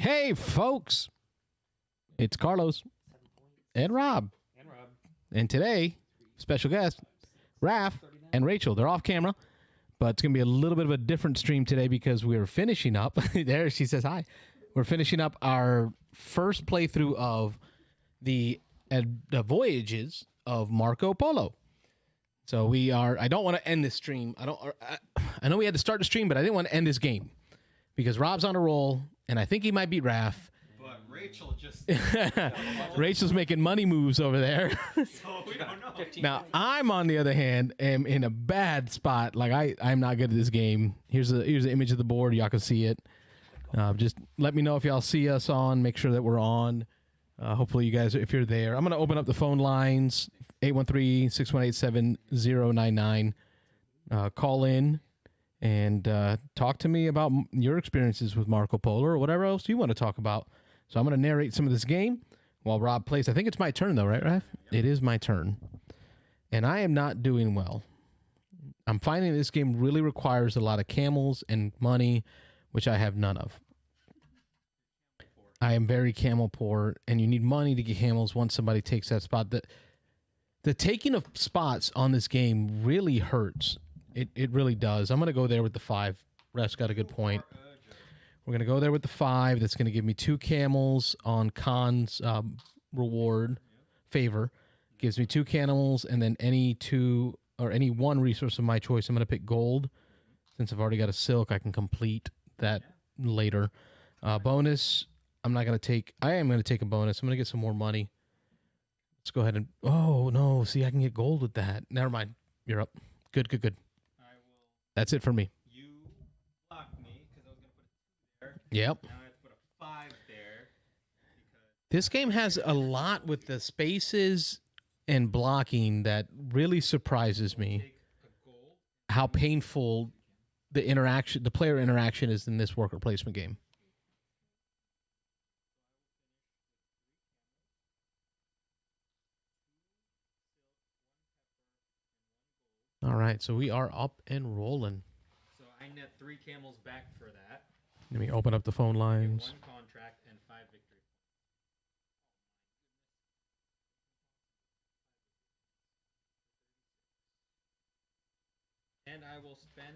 Hey, folks. It's Carlos and Rob. And today, special guest, Raph and Rachel. They're off camera, but it's going to be a little bit of a different stream today because we're finishing up. There, she says hi. We're finishing up our first playthrough of the voyages of Marco Polo. So we are, I don't want to end this stream. I know we had to start the stream, but I didn't want to end this game because Rob's on a roll and I think he might beat Raph. But Rachel just... Rachel's making money moves over there. So we don't know. Now, I'm, on the other hand, am in a bad spot. Like, I'm not good at this game. Here's an image of the board. Y'all can see it. Just let me know if y'all see us on. Make sure that we're on. Hopefully, you guys, if you're there. I'm going to open up the phone lines, 813-618-7099. Call in and talk to me about your experiences with Marco Polo or whatever else you want to talk about. So I'm going to narrate some of this game while Rob plays. I think it's my turn, though, right, Raph? It is my turn. And I am not doing well. I'm finding this game really requires a lot of camels and money, which I have none of. I am very camel poor, and you need money to get camels once somebody takes that spot. The taking of spots on this game really hurts. It really does. I'm going to go there with the 5. Ref's got a good point. We're going to go there with the 5. That's going to give me 2 camels on Khan's reward favor. Gives me 2 camels, and then any 2 or any 1 resource of my choice. I'm going to pick gold. Since I've already got a silk, I can complete that later. Bonus, I'm not going to take... I am going to take a bonus. I'm going to get some more money. Let's go ahead and... Oh, no. See, I can get gold with that. Never mind. You're up. Good. That's it for me. You blocked me because I was going to put a 2 there. Yep. Now I have to put a 5 there. This game has a lot with the spaces and blocking that really surprises me. How painful the player interaction is in this worker placement game. All right, so we are up and rolling. So I net 3 camels back for that. Let me open up the phone lines. 1 contract and 5 victory. And I will spend...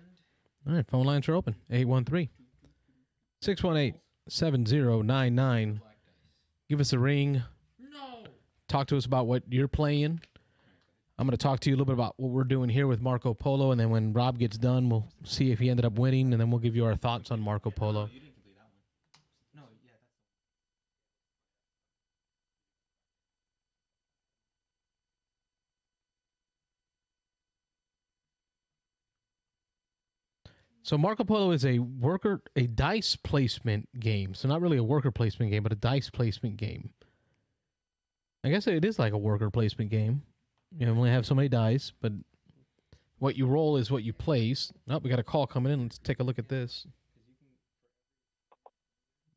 All right, phone lines are open. 813-618-7099. Give us a ring. No! Talk to us about what you're playing. I'm going to talk to you a little bit about what we're doing here with Marco Polo, and then when Rob gets done, we'll see if he ended up winning, and then we'll give you our thoughts on Marco Polo. You didn't complete that one. No, yeah, that's... So Marco Polo is a dice placement game. So not really a worker placement game, but a dice placement game. I guess it is like a worker placement game. You only have so many dice, but what you roll is what you place. Oh, we got a call coming in. Let's take a look at this.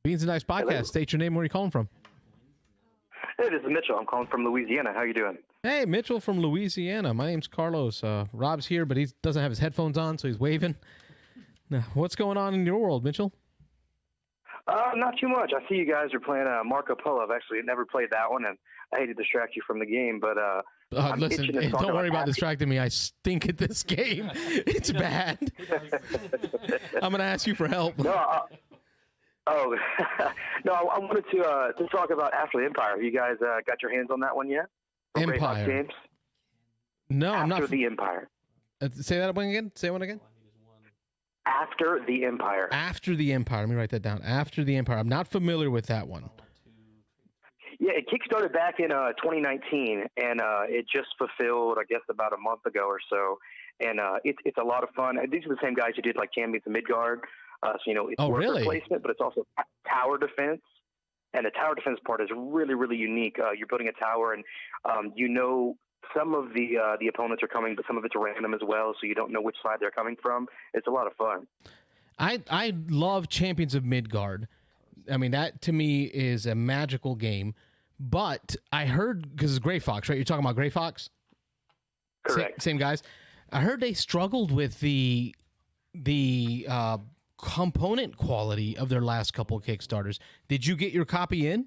Beans and Dice Podcast. Hello. State your name. Where are you calling from? Hey, this is Mitchell. I'm calling from Louisiana. How you doing? Hey, Mitchell from Louisiana. My name's Carlos. Rob's here, but he doesn't have his headphones on, so he's waving. Now, what's going on in your world, Mitchell? Not too much. I see you guys are playing Marco Polo. I've actually never played that one, and I hate to distract you from the game, but I'm listen, itching to talk don't worry about Happy. distracting me. I stink at this game. It's bad. I'm going to ask you for help. No, no, I wanted to talk about After the Empire. Have you guys got your hands on that one yet? From Great Hawk Empire. Games? No, I'm not. After the Empire. Say that one again. Say one again. After the Empire. After the Empire. Let me write that down. After the Empire. I'm not familiar with that one. Yeah, it kickstarted back in 2019, and it just fulfilled, I guess, about a month ago or so. And it's a lot of fun. And these are the same guys who did like Cambies and Midgard. So it's worker really? placement, but it's also tower defense. And the tower defense part is really, really unique. You're building a tower, and some of the opponents are coming, but some of it's random as well, so you don't know which side they're coming from. It's a lot of fun. I love Champions of Midgard. I mean, that to me is a magical game. But I heard, because it's Gray Fox, right? You're talking about Gray Fox? Correct. Same guys. I heard they struggled with the component quality of their last couple of Kickstarters. Did you get your copy in?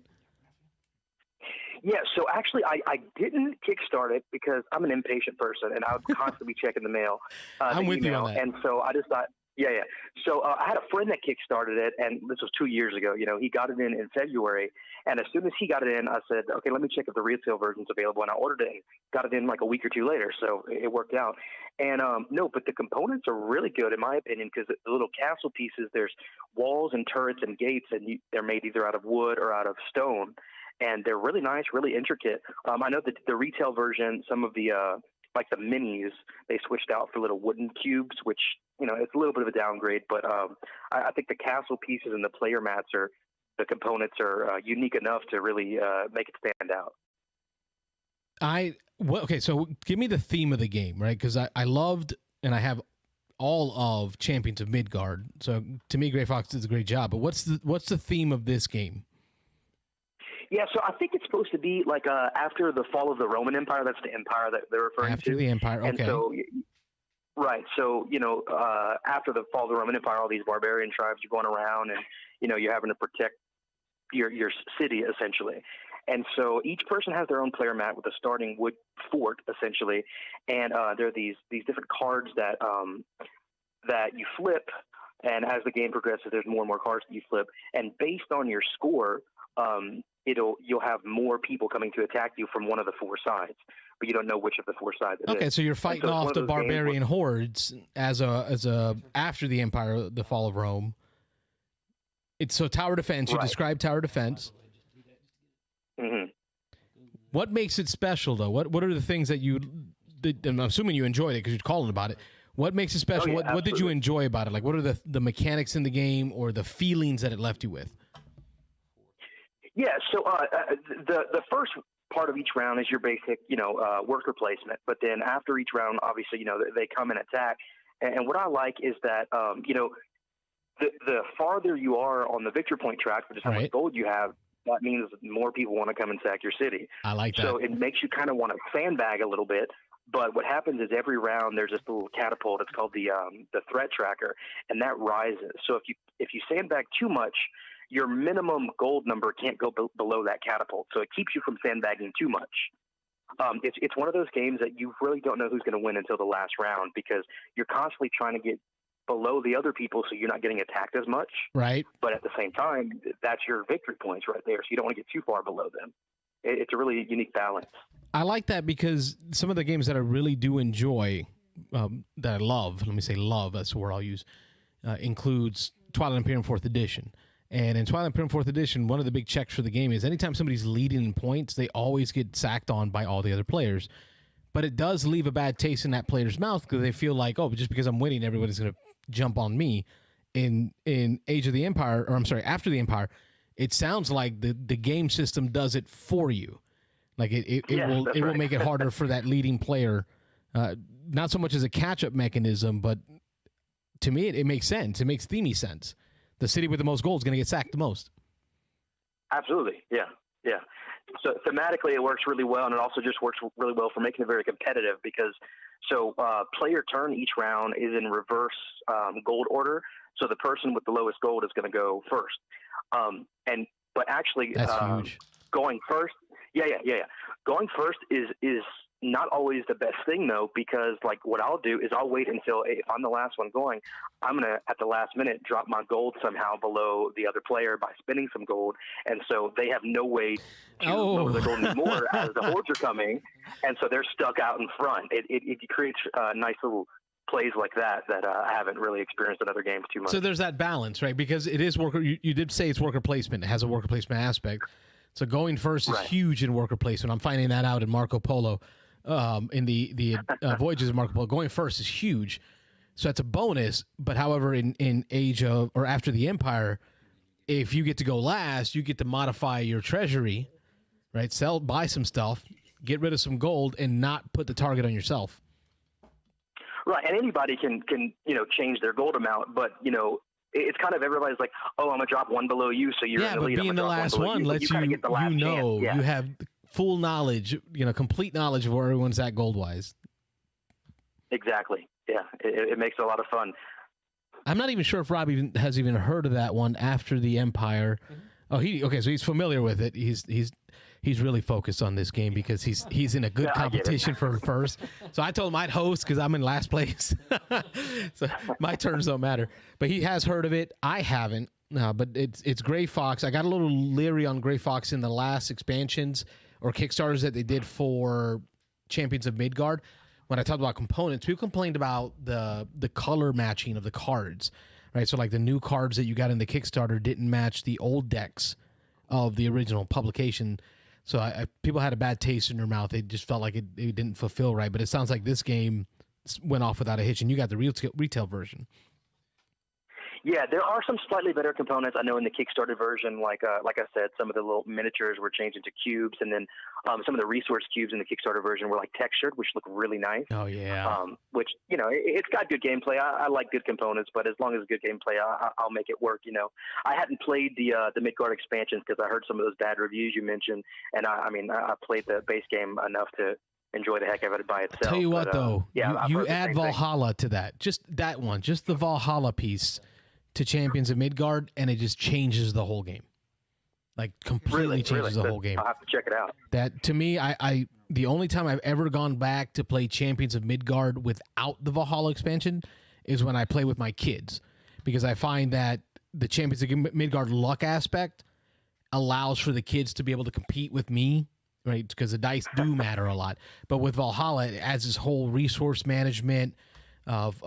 Yeah, so actually, I didn't kickstart it because I'm an impatient person, and I would constantly be checking the mail. I'm with you email. on that. And so I just thought, yeah. So I had a friend that kickstarted it, and this was 2 years ago. He got it in February, and as soon as he got it in, I said, okay, let me check if the retail version's available, and I ordered it and got it in like a week or two later, so it worked out. And no, but the components are really good, in my opinion, because the little castle pieces, there's walls and turrets and gates, and they're made either out of wood or out of stone. And they're really nice, really intricate. I know that the retail version, some of the like the minis, they switched out for little wooden cubes, which it's a little bit of a downgrade. But I think the castle pieces and the player mats the components are unique enough to really make it stand out. Okay, so give me the theme of the game, right? Because I loved, and I have all of Champions of Midgard. So to me, Gray Fox does a great job. But what's the theme of this game? Yeah, so I think it's supposed to be like after the fall of the Roman Empire. That's the empire that they're referring to. After the empire, okay. And so, right. So, after the fall of the Roman Empire, all these barbarian tribes are going around and, you're having to protect your city, essentially. And so each person has their own player mat with a starting wood fort, essentially. And there are these different cards that you flip. And as the game progresses, there's more and more cards that you flip. And based on your score, you'll have more people coming to attack you from one of the four sides, but you don't know which of the four sides it is. Okay, so you're fighting off the barbarian hordes as a after the empire, the fall of Rome. It's so tower defense. You Right. described tower defense. Mm-hmm. What makes it special, though? What are the things that I'm assuming you enjoyed it because you're calling about it. What makes it special? Oh, yeah, what did you absolutely. enjoy about it? Like, what are the mechanics in the game or the feelings that it left you with? Yeah, so the first part of each round is your basic, worker placement. But then after each round, obviously, they come and attack. And what I like is that, the farther you are on the victory point track, which is how Right. much gold you have, that means more people want to come and sack your city. I like that. So it makes you kind of want to sandbag a little bit. But what happens is every round there's this little catapult. It's called the threat tracker, and that rises. So if you sandbag too much, your minimum gold number can't go below that catapult. So it keeps you from sandbagging too much. It's one of those games that you really don't know who's going to win until the last round because you're constantly trying to get below the other people so you're not getting attacked as much. Right. But at the same time, that's your victory points right there. So you don't want to get too far below them. It's a really unique balance. I like that because some of the games that I really do enjoy, that I love, let me say love, that's the word I'll use, includes Twilight Imperium 4th Edition. And in Twilight Imperium 4th Edition, one of the big checks for the game is anytime somebody's leading in points, they always get sacked on by all the other players. But it does leave a bad taste in that player's mouth because they feel like, oh, just because I'm winning, everybody's going to jump on me. In Age of the Empire, or I'm sorry, After the Empire, it sounds like the game system does it for you. Like it will make it harder for that leading player. Not so much as a catch-up mechanism, but to me, it makes sense. It makes themey sense. The city with the most gold is going to get sacked the most. Absolutely. Yeah. So thematically, it works really well, and it also just works really well for making it very competitive because player turn each round is in reverse gold order. So the person with the lowest gold is going to go first. But actually, That's huge. Going first, yeah. Going first is not always the best thing though, because like what I'll do is I'll wait until if I'm the last one going, I'm gonna at the last minute drop my gold somehow below the other player by spending some gold, and so they have no way to lower the gold anymore as the hordes are coming, and so they're stuck out in front. It creates nice little plays like that I haven't really experienced in other games too much. So there's that balance, right? Because it is worker. You did say it's worker placement. It has a worker placement aspect. So going first is huge in worker placement. I'm finding that out in Marco Polo. In the Voyages of Marco Polo, going first is huge. So that's a bonus. But however, in Age of or After the Empire, if you get to go last, you get to modify your treasury, right? Buy some stuff, get rid of some gold, and not put the target on yourself. Right, and anybody can change their gold amount, but it's kind of everybody's like, oh, I'm gonna drop one below you, so you're in the lead. But being the last one lets you get the last chance. Yeah. You have full knowledge, complete knowledge of where everyone's at gold wise. Exactly. Yeah, it makes it a lot of fun. I'm not even sure if Rob has even heard of that one, After the Empire. Oh, okay, so he's familiar with it. He's really focused on this game because he's in a good competition for first. So I told him I'd host because I'm in last place. So my turns don't matter. But he has heard of it. I haven't. No, but it's Gray Fox. I got a little leery on Gray Fox in the last expansions or Kickstarters that they did for Champions of Midgard. When I talked about components, people complained about the color matching of the cards, right? So like the new cards that you got in the Kickstarter didn't match the old decks of the original publication. So people had a bad taste in their mouth. They just felt like it didn't fulfill right. But it sounds like this game went off without a hitch, and you got the retail version. Yeah, there are some slightly better components. I know in the Kickstarter version, like I said, some of the little miniatures were changed into cubes, and then some of the resource cubes in the Kickstarter version were like textured, which look really nice. Oh yeah. Which it's got good gameplay. I like good components, but as long as it's good gameplay, I'll make it work. I hadn't played the Midgard expansions because I heard some of those bad reviews you mentioned, and I played the base game enough to enjoy the heck of it by itself. Tell you what, though, you add Valhalla to that, just that one, just the Valhalla piece to Champions of Midgard, and it just changes the whole game. Like completely changes the whole game. I'll have to check it out. That to me, I the only time I've ever gone back to play Champions of Midgard without the Valhalla expansion is when I play with my kids, because I find that the Champions of Midgard luck aspect allows for the kids to be able to compete with me, right? Because the dice do matter a lot. But with Valhalla, it adds this whole resource management of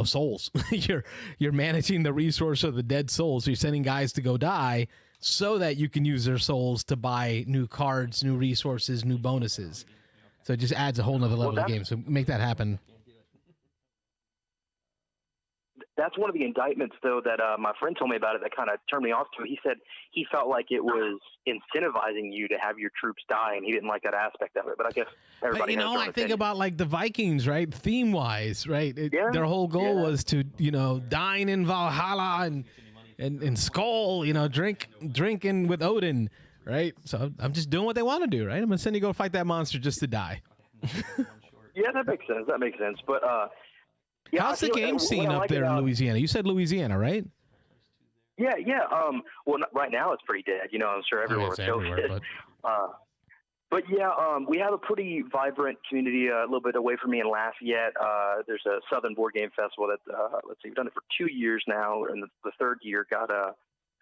souls. You're managing the resource of the dead souls. So you're sending guys to go die so that you can use their souls to buy new cards, new resources, new bonuses. So it just adds a whole nother level of the game. So make that happen. That's one of the indictments, though, that my friend told me about it that kind of turned me off to it. He said he felt like it was incentivizing you to have your troops die, and he didn't like that aspect of it. But I guess everybody has their own I think opinion. about like the Vikings, right? Theme-wise, right? Their whole goal was to, dine in Valhalla and skull, drinking with Odin, right? So I'm just doing what they want to do, right? I'm going to send you go fight that monster just to die. Yeah, that makes sense. But how's the game scene up there in Louisiana? You said Louisiana, right? Yeah. Well, right now it's pretty dead. I'm sure everywhere with COVID. But yeah, we have a pretty vibrant community a little bit away from me in Lafayette. There's a Southern Board Game Festival that, we've done it for 2 years now, and the third year got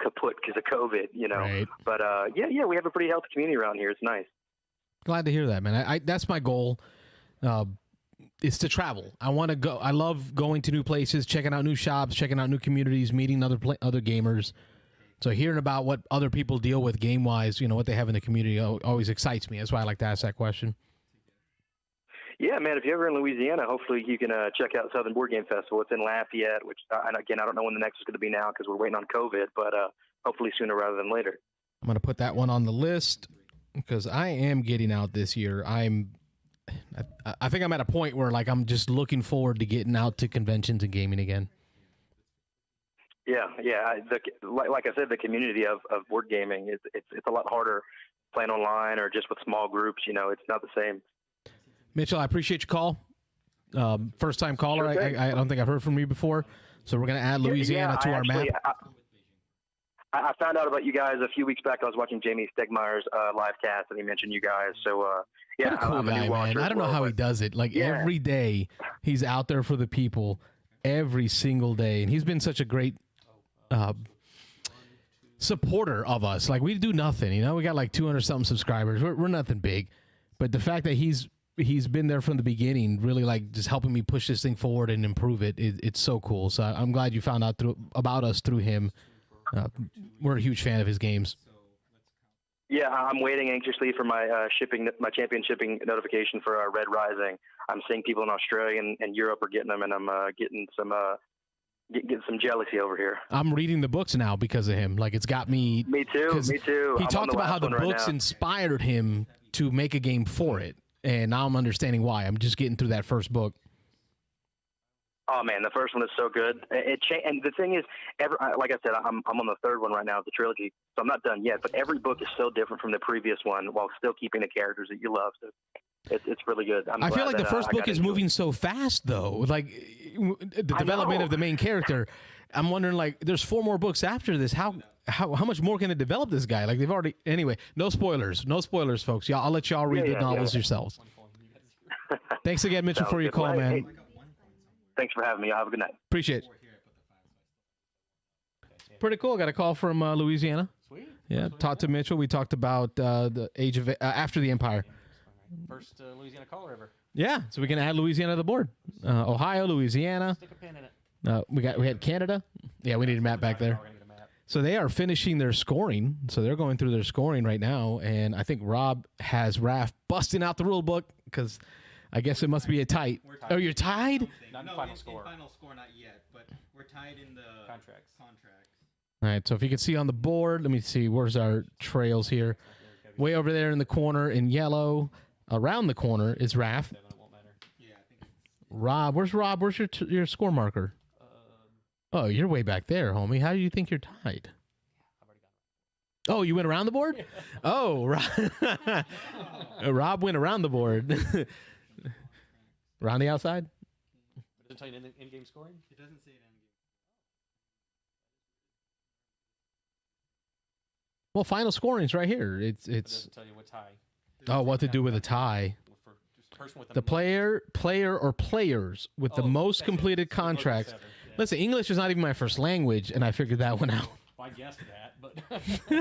kaput because of COVID, Right. But yeah, we have a pretty healthy community around here. It's nice. Glad to hear that, man. I that's my goal. Is to travel. I want to go. I love going to new places, checking out new shops, checking out new communities, meeting other gamers. So hearing about what other people deal with game-wise, what they have in the community always excites me. That's why I like to ask that question. Yeah, man, if you're ever in Louisiana, hopefully you can check out Southern Board Game Festival. It's in Lafayette, which, and again, I don't know when the next is going to be now because we're waiting on COVID, but hopefully sooner rather than later. I'm going to put that one on the list because I am getting out this year. I think I'm at a point where I'm just looking forward to getting out to conventions and gaming again. Yeah. Like I said, the community of board gaming it's a lot harder playing online or just with small groups. It's not the same. Mitchell, I appreciate your call. First time caller. Sure. I don't think I've heard from you before, so we're gonna add Louisiana to our map. I found out about you guys a few weeks back. I was watching Jamie Stegmeier's live cast, and he mentioned you guys. So yeah, what a cool guy, man. I don't know how he does it. Every day, he's out there for the people, every single day, and he's been such a great supporter of us. We do nothing, we got 200 something subscribers. We're nothing big, but the fact that he's been there from the beginning, really just helping me push this thing forward and improve it. It's so cool. So I'm glad you found out about us through him. We're a huge fan of his games. Yeah, I'm waiting anxiously for my champion shipping notification for Red Rising. I'm seeing people in Australia and Europe are getting them, and I'm getting some jealousy over here. I'm reading the books now because of him. It's got me. Me too. He talked about how the books inspired him to make a game for it, and now I'm understanding why. I'm just getting through that first book. Oh man, the first one is so good. And the thing is, like I said, I'm on the third one right now of the trilogy, so I'm not done yet. But every book is so different from the previous one, while still keeping the characters that you love. So it's really good. I feel like the first book is moving so fast, though. the development of the main character. I'm wondering, like, there's 4 more books after this. How much more can it develop this guy? Like, they've already. Anyway, no spoilers, folks. Y'all, I'll let y'all read the novels yourselves. Thanks again, Mitchell, for your call, man. Hey, thanks for having me. Y'all have a good night. Appreciate it. Pretty cool. Got a call from Louisiana. Sweet. Yeah, talked to Mitchell. We talked about the age of after the Empire. First Louisiana caller ever. Yeah, so we can add Louisiana to the board. Ohio, Louisiana. Stick a pin in it. We had Canada. Yeah, we need a map back there. We're gonna get a map. So they are finishing their scoring. So they're going through their scoring right now, and I think Rob has Raph busting out the rule book because I guess it must be a tight. We're tied. Oh, you're tied? Not in No, final in score. final score, not yet, but we're tied in the Contracts. All right, so if you can see on the board, let me see. Where's our trails here? Way over there in the corner in yellow. Around the corner is Raph. Seven, it won't matter. Yeah, I think it's Rob, where's Rob? Where's your score marker? Oh, you're way back there, homie. How do you think you're tied? I've already got it. Oh, you went around the board? Oh, Rob went around the board. Around the outside? But it doesn't tell you in-game scoring? it doesn't say it in game. Well, final scoring's right here. It It's doesn't tell you what tie. oh, what to do with a tie. For just person with The player or players with the most completed contracts. Listen, English is not even my first language, and I figured that one out. I guessed that, but if we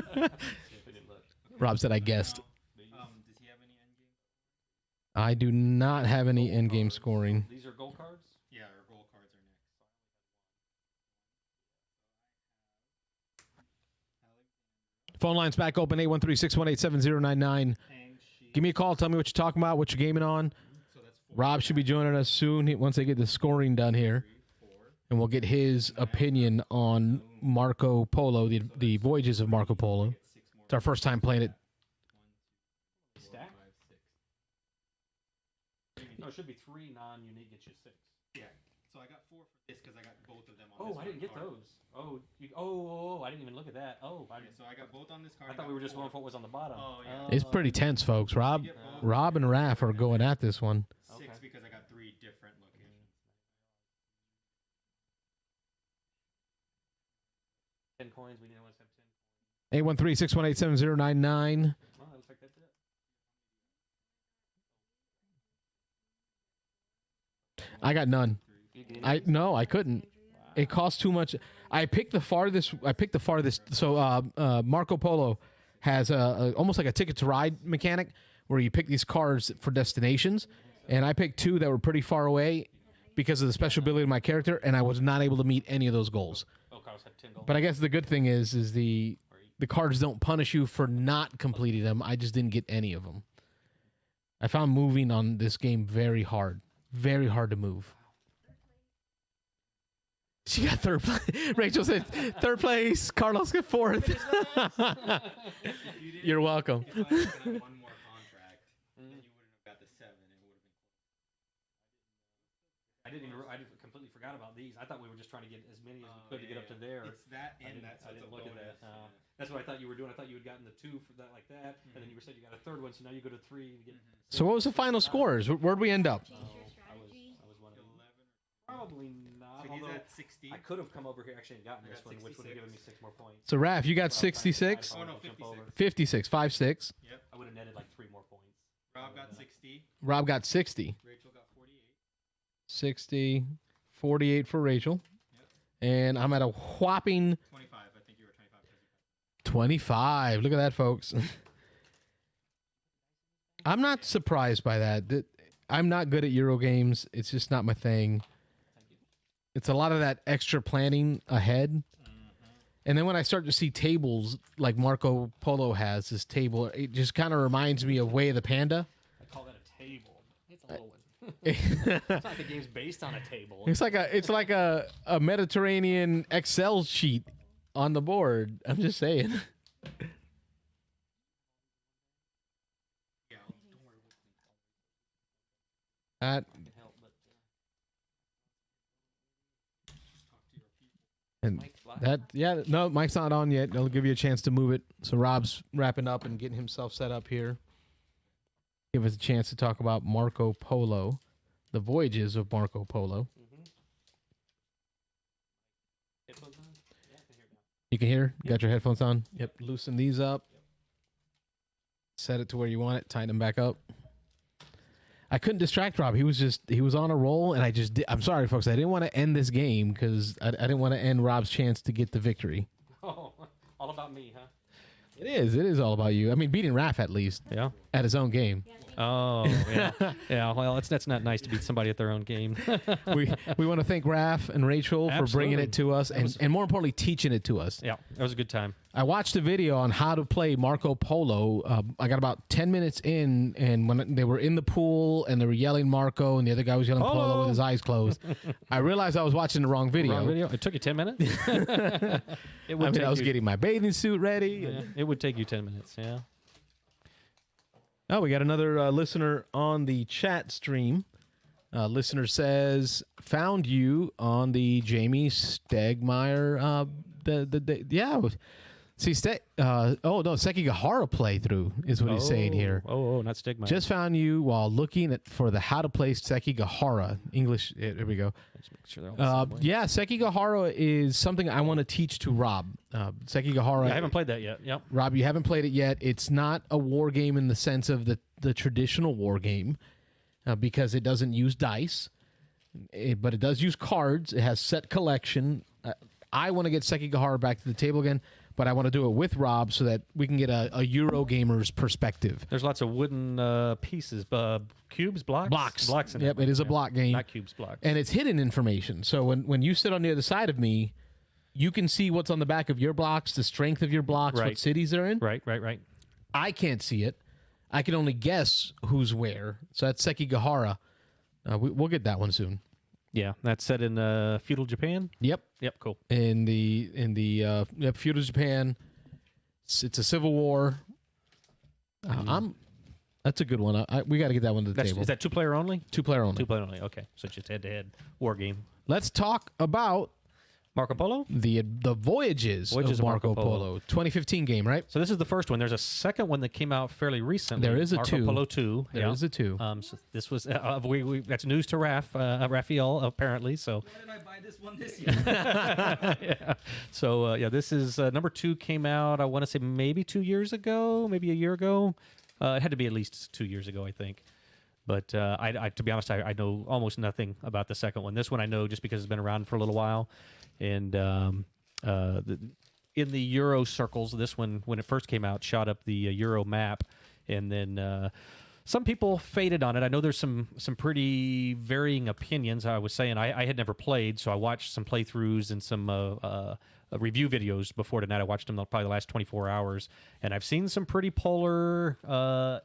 didn't look. Rob said I guessed. Does he have any end game? I do not have any end-game scoring. These are gold cards? Yeah, our gold cards are next. Phone line's back open, 813-618-7099. Give me a call. Tell me what you're talking about, what you're gaming on. So that's 4, Rob should be joining us soon once they get the scoring done here. 4. And we'll get his opinion on Marco Polo, the voyages of Marco Polo. 6 more. It's our first time playing it. 1, 2, 3, 4, Stack? 5, 6. No, it should be 3 non-unique gets you 6. Yeah. So I got 4 for this because I got both of them on Oh, this I didn't one get card. those. I didn't even look at that. Oh, Okay, so I got both on this card. I thought we were just going for what was on the bottom. Oh, yeah. It's pretty tense, folks. Rob and Raph are going at this one. 6 Okay. because I got 3 different locations. 10 coins. We didn't want to have 10. 813-618-7099. Oh, that looks like that's it. I got none. You get I couldn't. It costs too much. I picked the farthest. So Marco Polo has almost like a ticket to ride mechanic where you pick these cars for destinations, and I picked 2 that were pretty far away because of the special ability of my character, and I was not able to meet any of those goals. Oh, Carlos had 10 gold. But I guess the good thing is the cards don't punish you for not completing them. I just didn't get any of them. I found moving on this game very hard to move. She got 3rd place. Rachel said 3rd place. Carlos got 4th. You're welcome. If I had done one more contract, then you wouldn't have got the 7. It would have been I completely forgot about these. I thought we were just trying to get as many as we could to get up to there. It's that I and didn't, that. So I it's didn't a look bonus. at that. That's what I thought you were doing. I thought you had gotten the 2 for that like that, and then you said you got a 3rd one, so now you go to 3 and get. So what was the final scores? Where'd we end up? I was one of them. 11. Probably not. So he's Although at 60. I could have come over here actually and gotten I this got one, which would have 66. given me 6 more points. So Raph, you got Well, I was trying to 66, find Oh, no, someone to jump over. 56, 5-6. Yep. I would have netted like 3 more points. Rob got 60. Rob got 60. Rachel got 48. 60, 48 for Rachel. Yep. And I'm at a whopping 25. I think you were 25. 25. Look at that, folks. I'm not surprised by that. I'm not good at Euro games. It's just not my thing. It's a lot of that extra planning ahead. And then when I start to see tables like Marco Polo has this table, it just kind of reminds me of Way of the Panda. I call that a table. It's a little one. It's not like the game's based on a table. It's like a Mediterranean Excel sheet on the board. I'm just saying. Yeah, don't worry. That I can help, but Talk to your people. and Mike's live. that yeah no, Mike's not on yet. I'll give you a chance to move it. So Rob's wrapping up and getting himself set up here. Give us a chance to talk about Marco Polo, the voyages of Marco Polo. Headphones on? Yeah, I can hear it now. You can hear? Got your headphones on? Yep. Loosen these up. Set it to where you want it. Tighten them back up. I couldn't distract Rob. He was on a roll, and I'm sorry, folks. I didn't want to end this game because I didn't want to end Rob's chance to get the victory. Oh, all about me, huh? It is all about you. I mean, beating Raph at least. Yeah. At his own game. Oh, yeah. Yeah, well, that's not nice to beat somebody at their own game. we want to thank Raph and Rachel for bringing it to us and more importantly, teaching it to us. Yeah, that was a good time. I watched a video on how to play Marco Polo. I got about 10 minutes in, and when they were in the pool and they were yelling Marco and the other guy was yelling Polo with his eyes closed, I realized I was watching the wrong video. Wrong video? It took you 10 minutes? I was getting my bathing suit ready. Yeah, it would take you 10 minutes, yeah. Oh, we got another listener on the chat stream. Listener says, found you on the Jamie Stegmaier, yeah. See, Sekigahara playthrough is what he's saying here. Oh, not Stegmaier. Just found you while looking for the how to play Sekigahara. English, there we go. Let's make sure they're all the same way. Yeah, Sekigahara is something I want to teach to Rob. Sekigahara. I haven't played that yet. Yep. Rob, you haven't played it yet. It's not a war game in the sense of the traditional war game because it doesn't use dice, but it does use cards. It has set collection. I want to get Sekigahara back to the table again, but I want to do it with Rob so that we can get a Eurogamer's perspective. There's lots of wooden pieces, cubes, blocks? Blocks in Yep, it is a block game. Not cubes, blocks. And it's hidden information. So when you sit on the other side of me, you can see what's on the back of your blocks, the strength of your blocks, what cities they're in. Right. I can't see it. I can only guess who's where. So that's Sekigahara. We'll get that one soon. Yeah, that's set in feudal Japan. Yep, cool. In the feudal Japan, it's a civil war. That's a good one. We got to get that one to the table. Is that 2-player only? 2-player only. 2-player only. Okay, so it's just head-to-head war game. Let's talk about Marco Polo? The Voyages of Marco Polo. 2015 game, right? So this is the first one. There's a second one that came out fairly recently. There is a Marco 2. Polo 2. There is a 2. So this was that's news to Raphael apparently. So Why did I buy this one this year? yeah. So this is number 2 came out. I want to say maybe 2 years ago, maybe a year ago. It had to be at least 2 years ago, I think. But I to be honest, I know almost nothing about the second one. This one I know just because it's been around for a little while. And in the Euro circles, this one, when it first came out, shot up the Euro map. And then some people faded on it. I know there's some pretty varying opinions. I was saying I had never played, so I watched some playthroughs and some review videos before tonight. I watched them probably the last 24 hours, and I've seen some pretty polar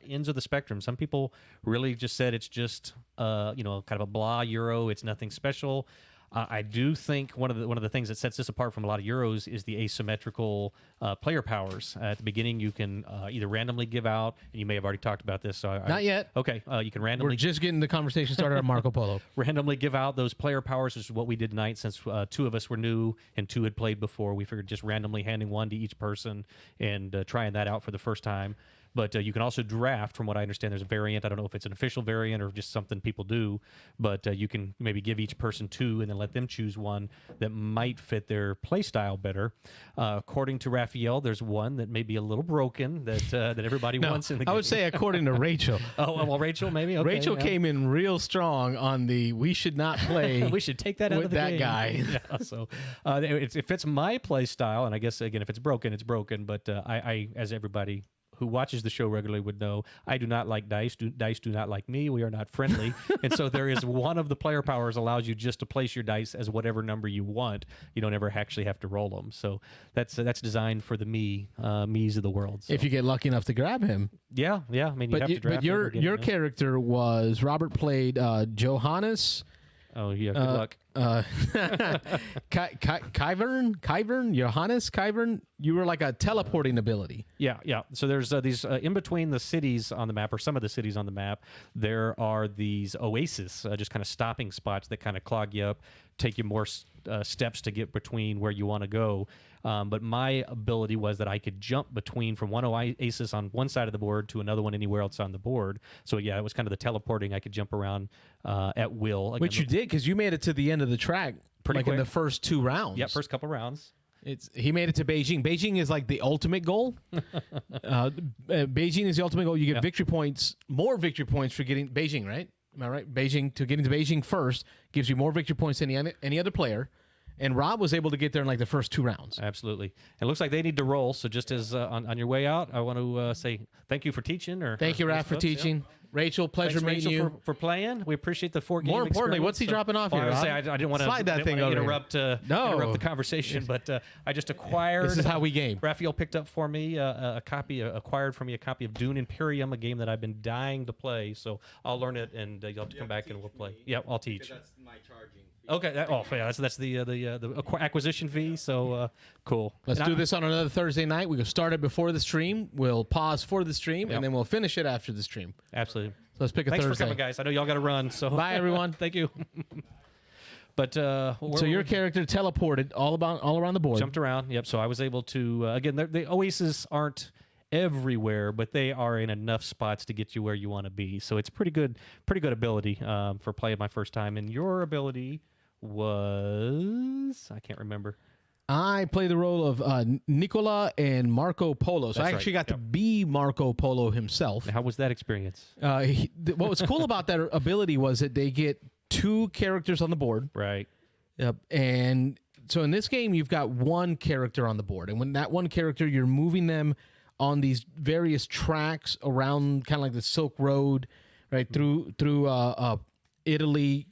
ends of the spectrum. Some people really just said it's just kind of a blah Euro. It's nothing special. I do think one of the things that sets this apart from a lot of Euros is the asymmetrical player powers. At the beginning, you can either randomly give out, and you may have already talked about this. So Not yet. Okay, you can randomly. We're just getting the conversation started on Marco Polo. Randomly give out those player powers, which is what we did tonight. Since 2 of us were new and 2 had played before, we figured just randomly handing 1 to each person and trying that out for the first time. But you can also draft, from what I understand. There's a variant. I don't know if it's an official variant or just something people do. But you can maybe give each person 2 and then let them choose one that might fit their play style better. According to Raphael, there's one that may be a little broken that everybody wants in the game. I would say according to Rachel. Oh, well, Rachel, maybe? Okay, Rachel came in real strong on the we should not play we should take that out of the that game. guy. Yeah, so it fits my play style. And I guess, again, if it's broken, it's broken. But I as everybody who watches the show regularly would know, I do not like dice. Dice do not like me. We are not friendly. And so there is one of the player powers allows you just to place your dice as whatever number you want. You don't ever actually have to roll them. So that's designed for the me's of the world. So. If you get lucky enough to grab him. Yeah. I mean, you have to draft. But your character was, Robert played Johannes. Oh, yeah, good luck. Kyvern, Johannes Kyvern, you were like a teleporting ability. Yeah. So there's these in between the cities on the map, or some of the cities on the map, there are these oases, just kind of stopping spots that kind of clog you up, take you more steps to get between where you want to go. But my ability was that I could jump between from one oasis on one side of the board to another one anywhere else on the board. So yeah, it was kind of the teleporting. I could jump around at will. Again, which you did, because you made it to the end of the track Pretty like quick. in the first 2 rounds. Yeah, first couple rounds. He made it to Beijing. Beijing is like the ultimate goal. Beijing is the ultimate goal. You get victory points, more victory points for getting Beijing, right? Am I right? Getting to Beijing first gives you more victory points than any other player. And Rob was able to get there in like the first 2 rounds. Absolutely. It looks like they need to roll. So just as on your way out, I want to say thank you for teaching. Thank you, Raph, for teaching. Yeah. Rachel, pleasure Thanks, meeting Rachel, you. For playing. We appreciate the 4-game More importantly, experience. what's he dropping off here, I, Rob? I didn't want to Slide that thing over interrupt, interrupt the conversation, but I just acquired. This is how we game. Raphael picked up for me acquired for me a copy of Dune Imperium, a game that I've been dying to play. So I'll learn it, and you'll have to come back and we'll play. Yeah, I'll teach. That's my charging fee. Okay. That's the acquisition fee. So cool. Let's do this on another Thursday night. We can start it before the stream. We'll pause for the stream, and then we'll finish it after the stream. Absolutely. So let's pick a Thanks Thursday. for coming, guys. I know y'all got to run. So Bye, everyone. Thank you. But So your character teleported all around the board. jumped around. Yep. So I was able to again. The oases aren't everywhere, but they are in enough spots to get you where you want to be. So it's pretty good ability for playing my first time. And your ability was I can't remember. I play the role of Nicola and Marco Polo. So That's I actually right. got to be Marco Polo himself. How was that experience? What was cool about that ability was that they get 2 characters on the board. Right. Yep. And so in this game, you've got 1 character on the board. And when that 1 character, you're moving them on these various tracks around kind of like the Silk Road, right, through Italy,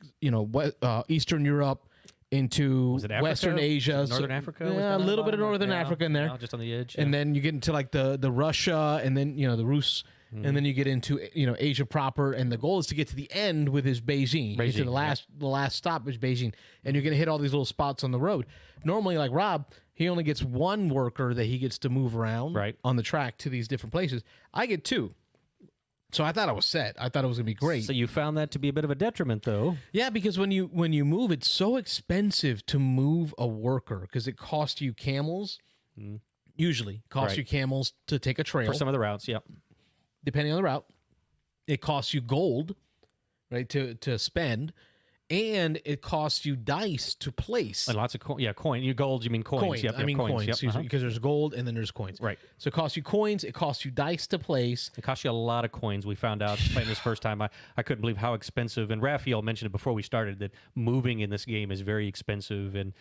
Eastern Europe, into Was it Africa? Western Asia. Northern Africa? Was Yeah, down a at the little bit of bottom? Northern Yeah, Africa in there. yeah, just on the edge. And yeah. then you get into like the Russia, and then the Rus, and then you get into Asia proper, and the goal is to get to the end with his Beijing. You get to the last stop is Beijing, and you're gonna hit all these little spots on the road. Normally, like Rob, he only gets 1 worker that he gets to move around on the track to these different places. I get 2. So I thought I was set. I thought it was gonna be great. So you found that to be a bit of a detriment, though. Yeah, because when you move, it's so expensive to move a worker because it costs you camels. Usually, costs you camels to take a trail For some of the routes, yep. depending on the route. It costs you gold, right, to spend, and it costs you dice to place. And lots of coin. You gold. You mean coins? Coins. Yep, I mean coins, Yep, excuse me, because there's gold and then there's coins. Right. So it costs you coins. It costs you dice to place. It costs you a lot of coins. We found out playing this first time. I couldn't believe how expensive. And Raphael mentioned it before we started that moving in this game is very expensive, and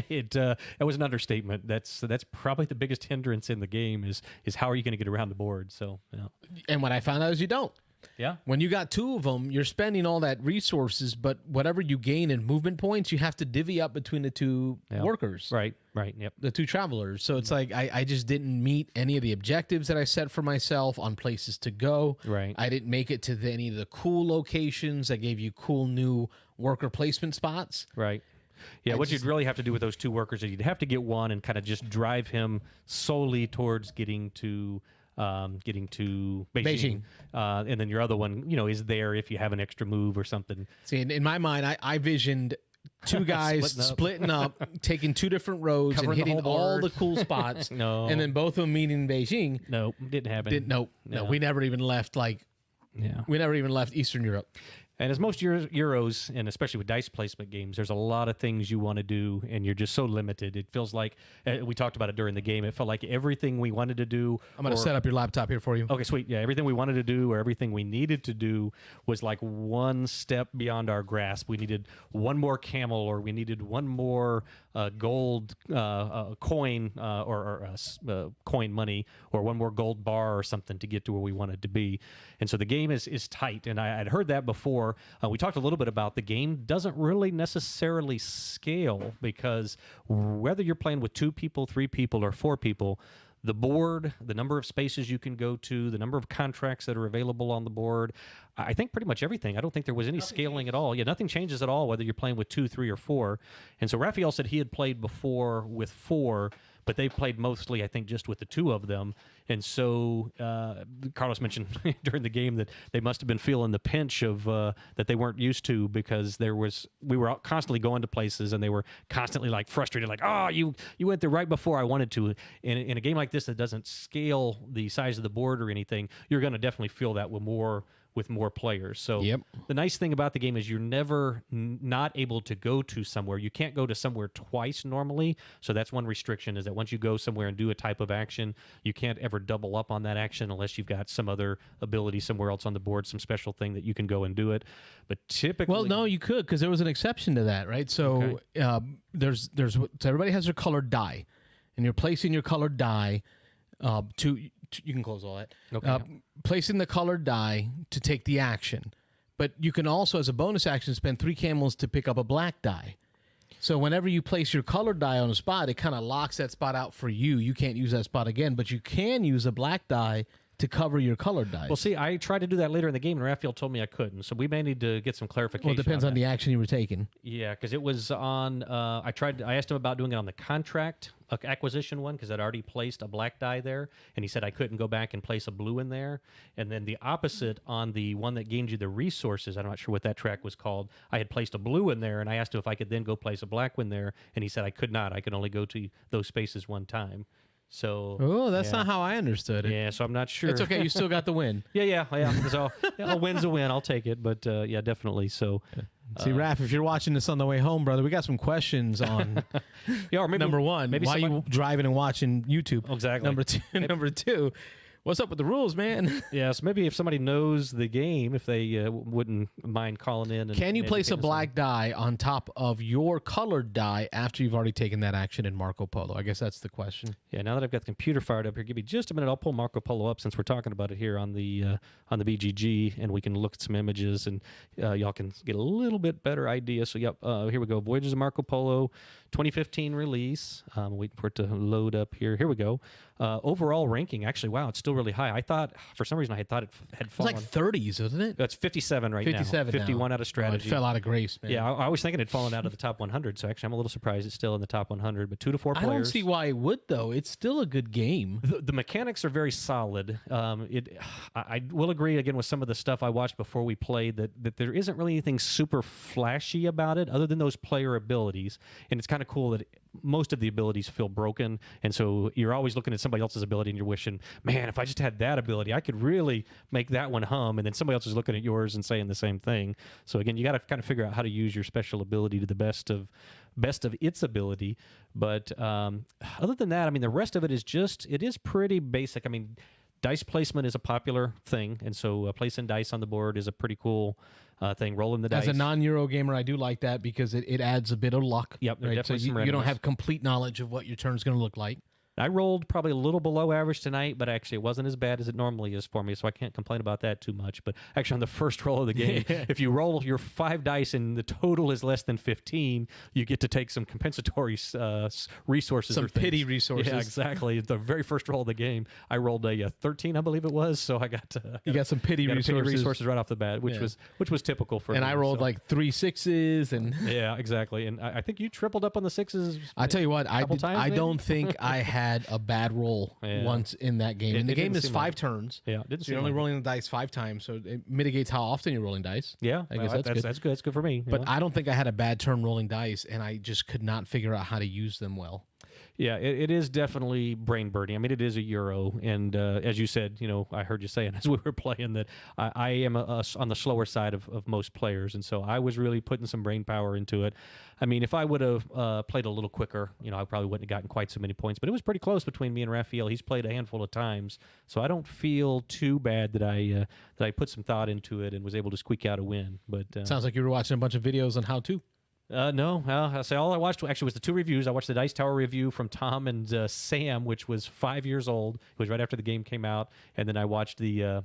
it was an understatement. That's probably the biggest hindrance in the game is how are you going to get around the board? So yeah. And what I found out is you don't. Yeah. When you got 2 of them, you're spending all that resources, but whatever you gain in movement points, you have to divvy up between the 2 workers. Right. Yep. The 2 travelers. So it's like I just didn't meet any of the objectives that I set for myself on places to go. Right. I didn't make it to any of the cool locations that gave you cool new worker placement spots. Right. Yeah, what you'd really have to do with those 2 workers is you'd have to get one and kind of just drive him solely towards getting to Beijing. And then your other one, is there if you have an extra move or something. See, in my mind, I visioned 2 guys splitting up, taking 2 different roads, Covering and hitting the whole all board. the cool spots. No. And then both of them meeting in Beijing. No, didn't happen. No, we never even left we never even left Eastern Europe. And as most Euros, and especially with dice placement games, there's a lot of things you want to do, and you're just so limited. It feels like, we talked about it during the game, it felt like everything we wanted to do... I'm going to set up your laptop here for you. Okay, sweet. Yeah, everything we wanted to do or everything we needed to do was like one step beyond our grasp. We needed one more camel, or we needed one more gold coin or coin money, or one more gold bar or something to get to where we wanted to be. And so the game is tight, and I'd heard that before. We talked a little bit about the game doesn't really necessarily scale, because whether you're playing with 2 people, 3 people, or 4 people, the board, the number of spaces you can go to, the number of contracts that are available on the board, I think pretty much everything. I don't think there was any scaling at all. Yeah, nothing changes at all whether you're playing with 2, 3, or 4. And so Raphael said he had played before with 4, but they played mostly, I think, just with the 2 of them. And so Carlos mentioned during the game that they must have been feeling the pinch of that they weren't used to, because we were constantly going to places, and they were constantly like frustrated, like, oh, you went there right before I wanted to. In a game like this that doesn't scale the size of the board or anything, you're going to definitely feel that with more with more players. So Yep. the nice thing about the game is you're never not able to go to somewhere. You can't go to somewhere twice normally. So that's one restriction, is that once you go somewhere and do a type of action, you can't ever double up on that action unless you've got some other ability somewhere else on the board, some special thing that you can go and do it. But typically... Well, no, you could, because there was an exception to that, right? So there's so everybody has their colored die, and you're placing your colored die you can close all that. Okay. Placing the colored die to take the action. But you can also, as a bonus action, spend 3 camels to pick up a black die. So whenever you place your colored die on a spot, it kind of locks that spot out for you. You can't use that spot again, but you can use a black die to cover your colored dice. Well, see, I tried to do that later in the game, and Raphael told me I couldn't. So we may need to get some clarification. Well, it depends on the action you were taking. Yeah, because it was on. I asked him about doing it on the contract acquisition one, because I'd already placed a black die there, and he said I couldn't go back and place a blue in there. And then the opposite on the one that gained you the resources. I'm not sure what that track was called. I had placed a blue in there, and I asked him if I could then go place a black one there, and he said I could not. I could only go to those spaces one time. So, that's not how I understood it. Yeah, so I'm not sure. It's okay. You still got the win. Yeah. So a win's a win. I'll take it. But yeah, definitely. So, See, Raph, if you're watching this on the way home, brother, we got some questions on or maybe, number one. maybe why you driving and watching YouTube? Exactly. Number two. What's up with the rules, man? Yeah, so maybe if somebody knows the game, if they wouldn't mind calling in. And, Can you place a black die on top of your colored die after you've already taken that action in Marco Polo? I guess that's the question. Yeah, now that I've got the computer fired up here, give me just a minute. I'll pull Marco Polo up since we're talking about it here on the BGG, and we can look at some images, and y'all can get a little bit better idea. So, yep, here we go. Voyages of Marco Polo, 2015 release. Waiting for it to load up here. Here we go. Overall ranking, actually, wow, it's still really high. I thought, for some reason, I thought it had fallen. It's like 30s, isn't it? It's 57 right 57 now. 51 out of strategy. Oh, it fell out of grace, man. Yeah, I was thinking it'd fallen out of the top 100, so actually I'm a little surprised it's still in the top 100. But 2 to 4 players. I don't see why it would, though. It's still a good game. The mechanics are very solid. I will agree, again, with some of the stuff I watched before we played, that there isn't really anything super flashy about it other than those player abilities. And it's kind of cool that most of the abilities feel broken, and so you're always looking at somebody else's ability and you're wishing, man, if I just had that ability, I could really make that one hum, and then somebody else is looking at yours and saying the same thing. So again, you got to kind of figure out how to use your special ability to the best of its ability. But other than that, I mean, the rest of it is pretty basic. I mean, dice placement is a popular thing, and so placing dice on the board is a pretty cool thing. Rolling the dice. As a non-Euro gamer, I do like that because it adds a bit of luck. Yep, right? definitely So some you don't randomness. have complete knowledge of what your turn's going to look like. I rolled probably a little below average tonight, but actually it wasn't as bad as it normally is for me, so I can't complain about that too much. But actually on the first roll of the game, if you roll your 5 dice and the total is less than 15, you get to take some compensatory resources. Some or things. pity resources. Yeah, exactly. The very first roll of the game, I rolled a 13, I believe it was, so I got You got some pity resources. right off the bat, which was typical for me. And I rolled so. like 3 6s and Yeah, exactly. And I think you tripled up on the 6s. I tell you what, I maybe? don't think I had a bad roll once in that game. And the game is 5 turns. Yeah, it didn't So you're seem only like it. rolling the dice 5 times, so it mitigates how often you're rolling dice. Yeah, I guess well, that's good. That's good. That's good for me. But I don't think I had a bad turn rolling dice, and I just could not figure out how to use them well. Yeah, it is definitely brain burning. I mean, it is a Euro, and as you said, I heard you saying as we were playing that I am on the slower side of most players, and so I was really putting some brain power into it. I mean, if I would have played a little quicker, I probably wouldn't have gotten quite so many points, but it was pretty close between me and Raphael. He's played a handful of times, so I don't feel too bad that I put some thought into it and was able to squeak out a win. But Sounds like you were watching a bunch of videos on how to. No, I say all I watched actually was the 2 reviews. I watched the Dice Tower review from Tom and Sam, which was 5 years old. It was right after the game came out, and then I watched the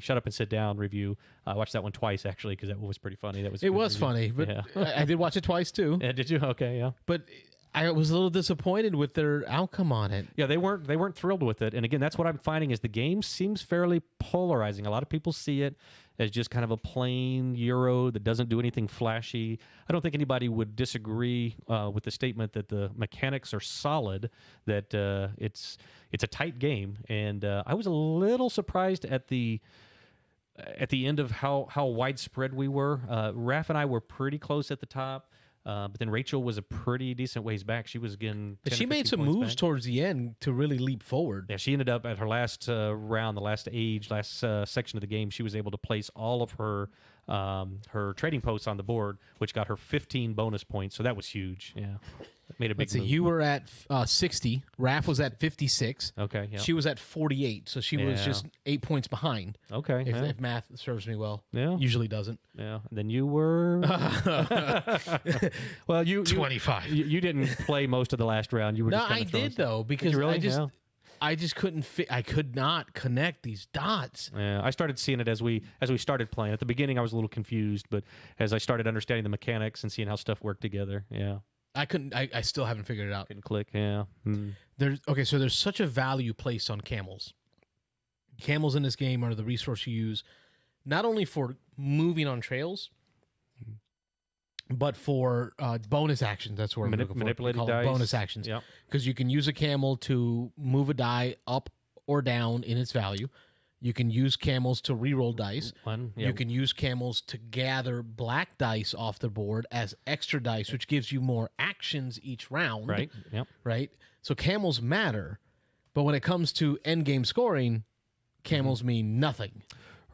Shut Up and Sit Down review. I watched that one twice actually because that one was pretty funny. It was funny, but yeah. I did watch it twice too. Yeah, did you? Okay, yeah. But I was a little disappointed with their outcome on it. Yeah, they weren't thrilled with it. And again, that's what I'm finding is the game seems fairly polarizing. A lot of people see it as just kind of a plain Euro that doesn't do anything flashy. I don't think anybody would disagree with the statement that the mechanics are solid, that it's a tight game. And I was a little surprised at the end of how widespread we were. Raph and I were pretty close at the top. But then Rachel was a pretty decent ways back. She was again. But 10 she or made 15 some points moves back. towards the end to really leap forward. Yeah, she ended up at her last round, the last section of the game. She was able to place all of her trading posts on the board, which got her 15 bonus points. So that was huge. Yeah, that made a big Let's see, move. you were at 60. Raph was at 56. Okay. Yeah. She was at 48, so she was Yeah. just 8 points behind. Okay. If, yeah. if math serves me well, Yeah. usually doesn't. Yeah. And then you were. Well, you 25. You didn't play most of the last round. You were No, just I kinda throwing did stuff. though because you really? I just couldn't fit. I could not connect these dots. Yeah, I started seeing it as we started playing. At the beginning, I was a little confused, but as I started understanding the mechanics and seeing how stuff worked together, yeah, I couldn't. I still haven't figured it out. couldn't click. Yeah, So there's such a value placed on camels. Camels in this game are the resource you use, not only for moving on trails, but for bonus actions. That's what I'm looking for. manipulating We call it dice. bonus actions. Yeah, Because you can use a camel to move a die up or down in its value. You can use camels to reroll dice. yeah. You can use camels to gather black dice off the board as extra dice, which gives you more actions each round. right. Yep. Right? So camels matter. But when it comes to end game scoring, camels mean nothing.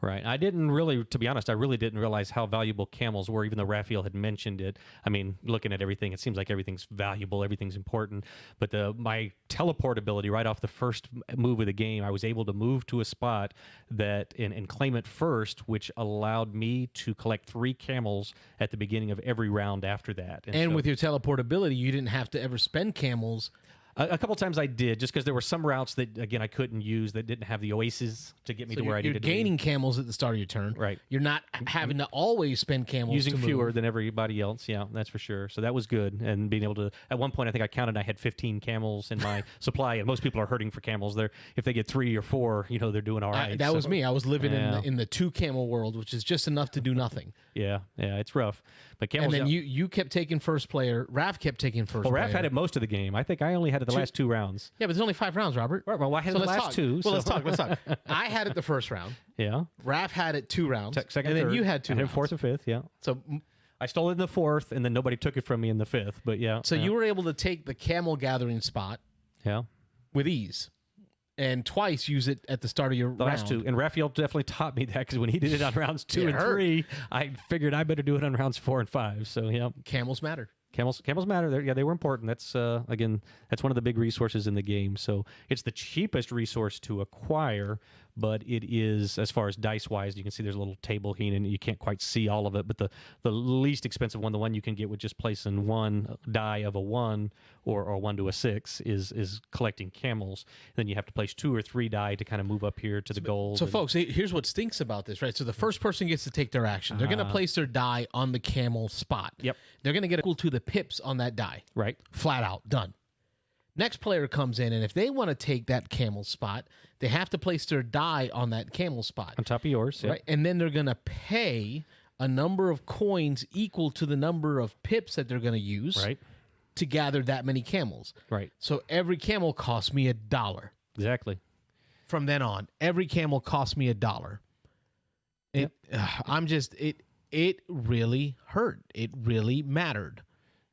Right. I didn't really, to be honest, I really didn't realize how valuable camels were, even though Raphael had mentioned it. I mean, looking at everything, it seems like everything's valuable, everything's important. But my teleport ability right off the first move of the game, I was able to move to a spot that and claim it first, which allowed me to collect 3 camels at the beginning of every round after that. And so- with your teleportability, you didn't have to ever spend camels. a couple times I did, just because there were some routes that, again, I couldn't use that didn't have the oases to get me to where I You're needed to be. gaining camels at the start of your turn. Right. You're not having to always spend camels Using to move. fewer than everybody else, yeah, that's for sure. So that was good, and being able to. At one point, I think I counted I had 15 camels in my supply, and most people are hurting for camels. If they get 3 or 4, they're doing all right. That was So, me. I was living Yeah. in the 2 camel world, which is just enough to do nothing. Yeah, it's rough. But camels. And then yeah. you kept taking first player. Raph kept taking first Well, player. Raph had it most of the game. I think I only had it the last 2 rounds. Yeah, but there's only 5 rounds, Robert. Right, well, I had So it the let's last talk. 2. Well, so- let's talk. I had it the first round. Yeah. Raph had it 2 rounds. Second, and then third. you had 2 I had rounds. 4th and 5th. Yeah. So I stole it in the 4th, and then nobody took it from me in the 5th. But yeah. so you were able to take the camel gathering spot Yeah. with ease, and twice use it at the start of your The last 2. And Raphael definitely taught me that because when he did it on rounds 2 It and hurt. 3, I figured I better do it on rounds 4 and 5. So, yeah. Camels matter. Camels matter. They were important. That's again, that's one of the big resources in the game. So it's the cheapest resource to acquire, but it is, as far as dice wise, you can see there's a little table here, and you can't quite see all of it. But the least expensive one, the one you can get with just placing 1 die of a 1 or 1 to a 6, is collecting camels. Then you have to place 2 or 3 die to kind of move up here to the gold. So, and- folks, here's what stinks about this, right? So the first person gets to take their action. They're going to place their die on the camel spot. Yep. They're going to get equal to the pips on that die. right. Flat out. Done. Next player comes in, and if they want to take that camel spot, they have to place their die on that camel spot. On top of yours. Yep. Right? And then they're going to pay a number of coins equal to the number of pips that they're going to use Right. to gather that many camels. Right. So every camel costs me $1. Exactly. From then on, every camel costs me $1. It really hurt. It really mattered.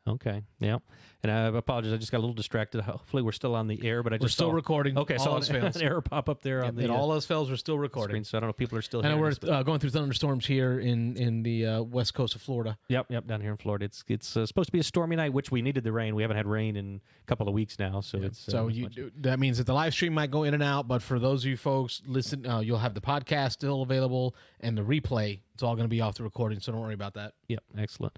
Okay. Yeah. And I apologize. I just got a little distracted. Hopefully, we're still on the air, but I We're just still saw- recording. Okay, All so else fails. an error pop up there on the And all else fails, we're still recording. screen. So I don't know if people are still I know hearing we're this, but- going through thunderstorms here in the west coast of Florida. Yep, down here in Florida. It's supposed to be a stormy night, which we needed the rain. We haven't had rain in a couple of weeks now, so it's So that means that the live stream might go in and out, but for those of you folks listen, you'll have the podcast still available and the replay. It's all going to be off the recording, so don't worry about that. Yep, excellent.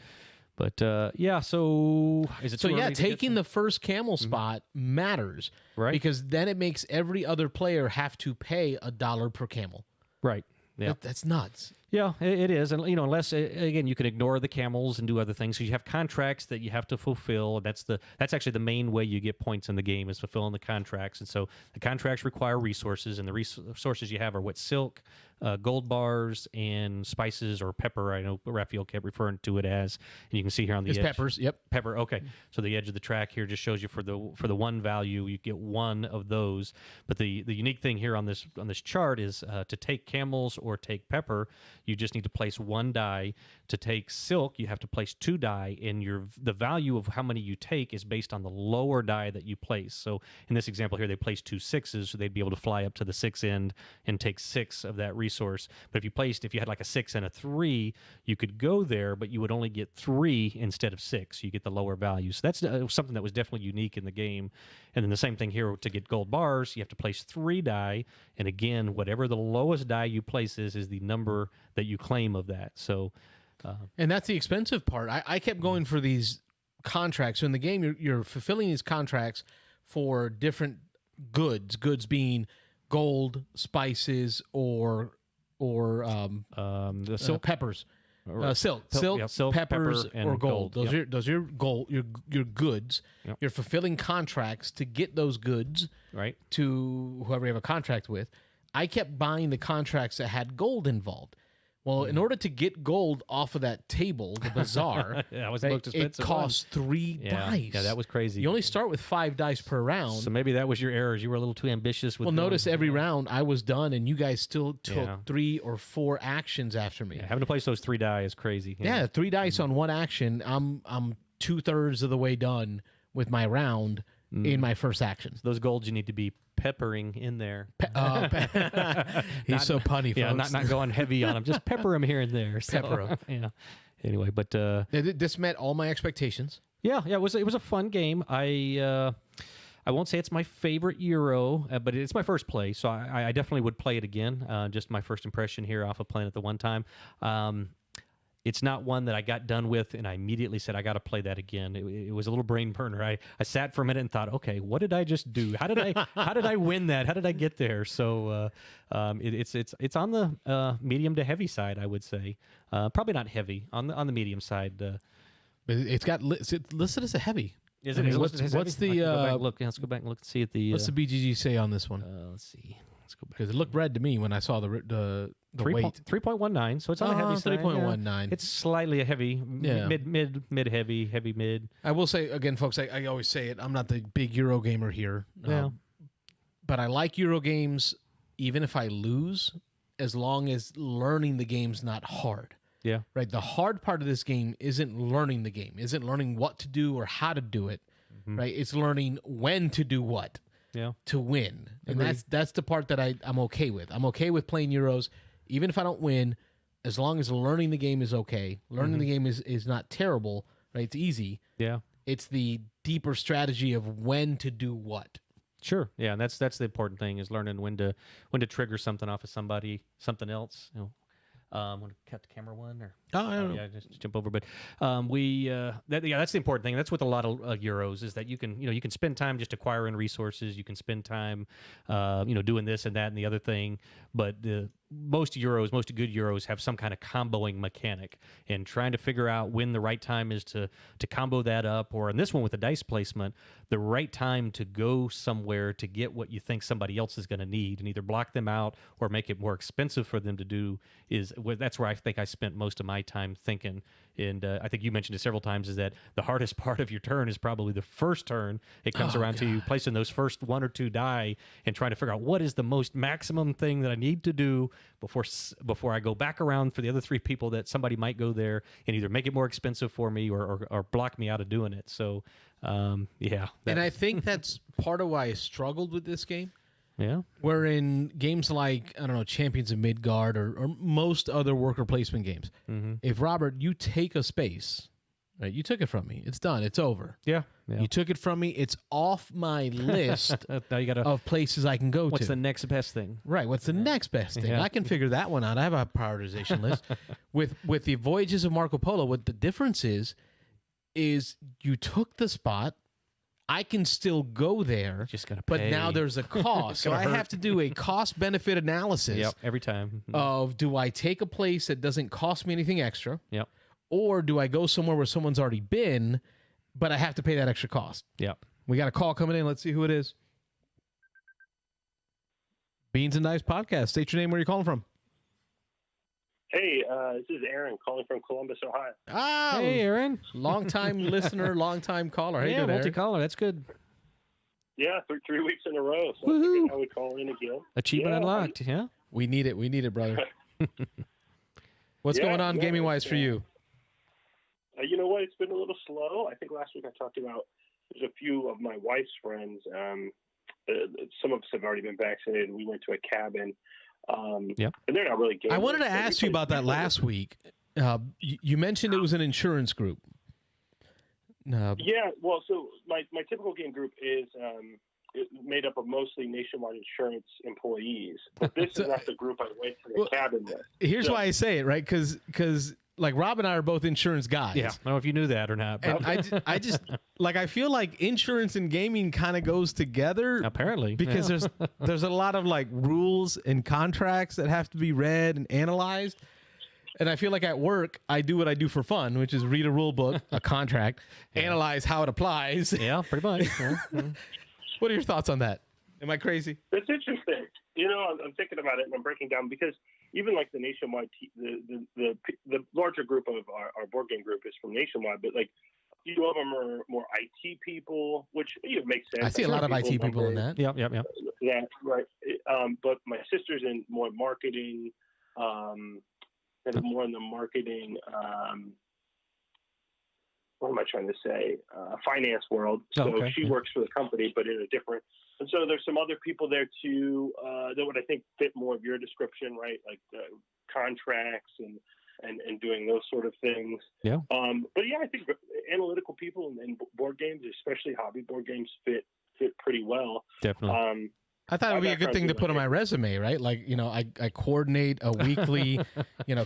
But yeah, so is it So too yeah, early to get taking the first camel spot matters, Right. Because then it makes every other player have to pay $1 per camel. right? Yeah. That's nuts. Yeah, it is, and unless again you can ignore the camels and do other things. So you have contracts that you have to fulfill. That's actually the main way you get points in the game is fulfilling the contracts. And so the contracts require resources, and the resources you have are what silk, gold bars, and spices or pepper. I know Raphael kept referring to it as, and you can see here on the It's edge. peppers. Yep. Pepper. Okay, so the edge of the track here just shows you for the 1 value you get 1 of those. But the unique thing here on this chart is to take camels or take pepper, You just need to place 1 die. To take silk, you have to place 2 die, and the value of how many you take is based on the lower die that you place. So in this example here, they placed 2 6s, so they'd be able to fly up to the 6 end and take 6 of that resource. But if you had like a 6 and a 3, you could go there, but you would only get 3 instead of 6. You get the lower value. So that's something that was definitely unique in the game. And then the same thing here, to get gold bars, you have to place 3 die, and again, whatever the lowest die you place is the number that you claim of that. So. And that's the expensive part. I kept going for these contracts. So in the game, you're fulfilling these contracts for different goods being gold, spices, or the silk, peppers. Silk, silk, peppers, pepper, and or gold. Those Yep. are your gold, your goods. Yep. You're fulfilling contracts to get those goods right? to whoever you have a contract with. I kept buying the contracts that had gold involved. Well, in order to get gold off of that table, the bazaar, That was the most it expensive costs 3 Yeah. dice. Yeah, that was crazy. You only start with 5 dice per round. So maybe that was your errors. You were a little too ambitious with. Well, going- notice every round I was done, and you guys still took Yeah. 3 or 4 actions after me. Yeah, having to place those 3 die is crazy. Yeah, 3 dice on 1 action. I'm 2/3 of the way done with my round in my first action. Those golds you need to be peppering in there. He's so punny, folks. Yeah, not going heavy on them. Just pepper them here and there. So, Pepper 'em. Yeah. Anyway, but This met all my expectations. yeah, it was a fun game. I won't say it's my favorite Euro, but it's my first play, so I definitely would play it again. Just my first impression here off of playing it the one time. It's not one that I got done with and I immediately said I got to play that again. It was a little brain burner. I sat for a minute and thought, okay, what did I just do? How did I win that? How did I get there? So it's on the medium to heavy side, I would say. Probably not heavy, on the medium side. But it's listed as a heavy. Is I it? mean, Is what's it what's heavy? the I can go back and look? Yeah, let's go back and look and see at the. what's the BGG say on this one? Let's see. Let's go back. Because it looked red to me when I saw the weight. 3.19, so it's on the heavy side. 3.19. It's slightly a heavy, Yeah. mid heavy, heavy mid. I will say again, folks. I always say it. I'm not the big Euro gamer here. Yeah. But I like Euro games, even if I lose, as long as learning the game's not hard. Yeah. Right. The hard part of this game isn't learning the game. Isn't learning what to do or how to do it. Right. It's learning when to do what. Yeah. To win. And Agreed. that's the part that I'm okay with. I'm okay with playing Euros, even if I don't win, as long as learning the game is okay. Learning the game is not terrible, right? It's easy. Yeah. It's the deeper strategy of when to do what. Sure. Yeah, and that's the important thing is learning when to trigger something off of something else. Want to cut the camera one or? Oh, I don't know. Yeah, just jump over. But that's the important thing. That's with a lot of Euros is that you can spend time just acquiring resources. You can spend time, doing this and that and the other thing. But most good Euros have some kind of comboing mechanic, and trying to figure out when the right time is to combo that up, or in this one with the dice placement, the right time to go somewhere to get what you think somebody else is going to need, and either block them out or make it more expensive for them to do. That's where I think I spent most of my time thinking. And I think you mentioned it several times, is that the hardest part of your turn is probably the first turn. It comes around to you placing those first 1 or 2 die and trying to figure out what is the most maximum thing that I need to do before I go back around for the other 3 people that somebody might go there and either make it more expensive for me or block me out of doing it. So, yeah. And I think that's part of why I struggled with this game. Yeah. Where in games like, I don't know, Champions of Midgard or most other worker placement games, if Robert, you take a space, right? You took it from me. It's done. It's over. Yeah. You took it from me. It's off my list Now you gotta. of places I can go What's to. the next best thing? Right. What's the next best thing? Yeah. I can figure that one out. I have a prioritization list. With the Voyages of Marco Polo, what the difference is you took the spot. I can still go there, Just gotta but pay. now there's a cost. So I have to do a cost-benefit analysis Yep. Every time. of, do I take a place that doesn't cost me anything extra, Yep. or do I go somewhere where someone's already been, but I have to pay that extra cost? Yep. We got a call coming in. Let's see who it is. Beans and Dice Podcast. State your name. Where you're calling from. Hey, this is Aaron calling from Columbus, Ohio. Ah, Hey, Aaron. long-time listener, long-time caller. How you Yeah, doing, Aaron? multi-caller. That's good. Yeah, 3 weeks in a row, so I Woohoo. figured I would call in again. Achievement Yeah, unlocked. Yeah. We need it. We need it, brother. What's Yeah, going on yeah, gaming wise it's, for you? You know what? It's been a little slow. I think last week I talked about there's a few of my wife's friends. Some of us have already been vaccinated. We went to a cabin. And they're not really gamers. I wanted to so we ask you played- about that last week. You mentioned it was an insurance group. Yeah, well, so my typical game group is made up of mostly Nationwide Insurance employees. But this is not the group I went to the cabin with. Here's So- why I say it, right? Because like Rob and I are both insurance guys. Yeah, I don't know if you knew that or not. And But I just like I feel like insurance and gaming kind of goes together apparently, because there's a lot of like rules and contracts that have to be read and analyzed. And I feel like at work I do what I do for fun, which is read a rule book, a contract, analyze how it applies. yeah, pretty much. Yeah. What are your thoughts on that? Am I crazy? That's interesting. You know, I'm thinking about it and I'm breaking down because even like the Nationwide, the larger group of our board game group is from Nationwide, but like a few of them are more IT people, which makes sense. I see a lot of IT people in that. Yeah. Yeah, right. But my sister's in more marketing, kind of more in the marketing. What am I trying to say? Finance world. So she works for the company, but in a different. And so there's some other people there too that would I think fit more of your description, right? Like contracts and doing those sort of things. Yeah. But yeah, I think analytical people and board games, especially hobby board games, fit pretty well. Definitely. I thought it would be a good thing to put on my resume, right? Like, you know, I coordinate a weekly,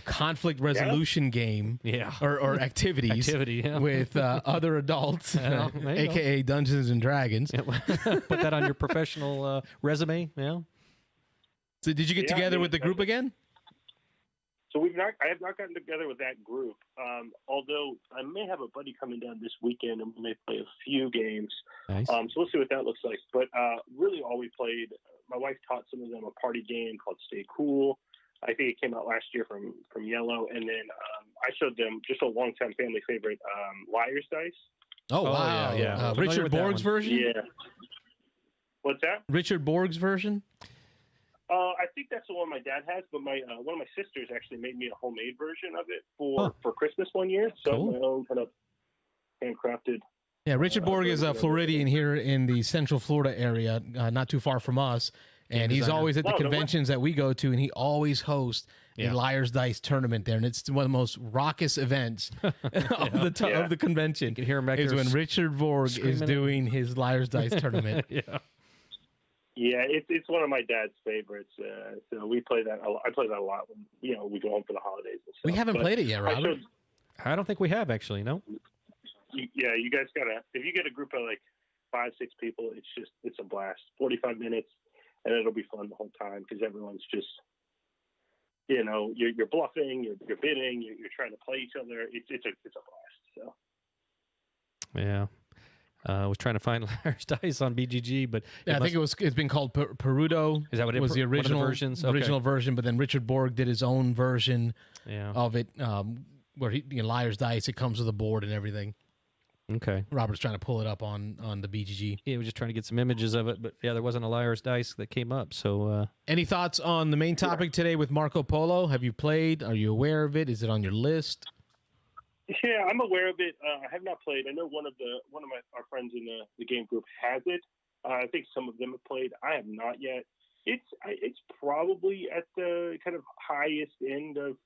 conflict resolution game or activities with other adults, aka Dungeons and Dragons. Put that on your professional resume. Yeah. So did you get together with the group again? So I have not gotten together with that group. Although I may have a buddy coming down this weekend and we may play a few games. Nice. So we'll see what that looks like. But really all we played, my wife taught some of them a party game called Stay Cool. I think it came out last year from Yellow. And then I showed them just a longtime family favorite, Liar's Dice. Oh, wow. Yeah. Richard Borg's version? Yeah. What's that? Richard Borg's version? I think that's the one my dad has, but one of my sisters actually made me a homemade version of it for Christmas one year. So cool. My own kind of handcrafted. Yeah, Richard Borg is a Floridian here in the Central Florida area, not too far from us. And he's always at the conventions that we go to, and he always hosts a Liar's Dice tournament there. And it's one of the most raucous events of the convention. You can hear him back is there when Richard Borg is doing his Liar's Dice tournament. Yeah, it's one of my dad's favorites. So we play that. I play that a lot when we go home for the holidays and stuff. We haven't played it yet, Robert. I don't think we have actually. No. Yeah, you guys gotta. If you get a group of like 5-6 people, it's a blast. 45 minutes, and it'll be fun the whole time because everyone's just, you're bluffing, you're bidding, you're trying to play each other. It's a blast. So. Yeah. I was trying to find Liar's Dice on BGG, but I think it's been called Perudo. Is that what it was the original versions? Original version? But then Richard Borg did his own version of it, where Liar's Dice. It comes with a board and everything. Okay. Robert's trying to pull it up on the BGG. Yeah, we're just trying to get some images of it, but there wasn't a Liar's Dice that came up. So, any thoughts on the main topic today with Marco Polo? Have you played? Are you aware of it? Is it on your list? Yeah, I'm aware of it. I have not played. I know one of our friends in the game group has it. I think some of them have played. I have not yet. It's probably at the kind of highest end of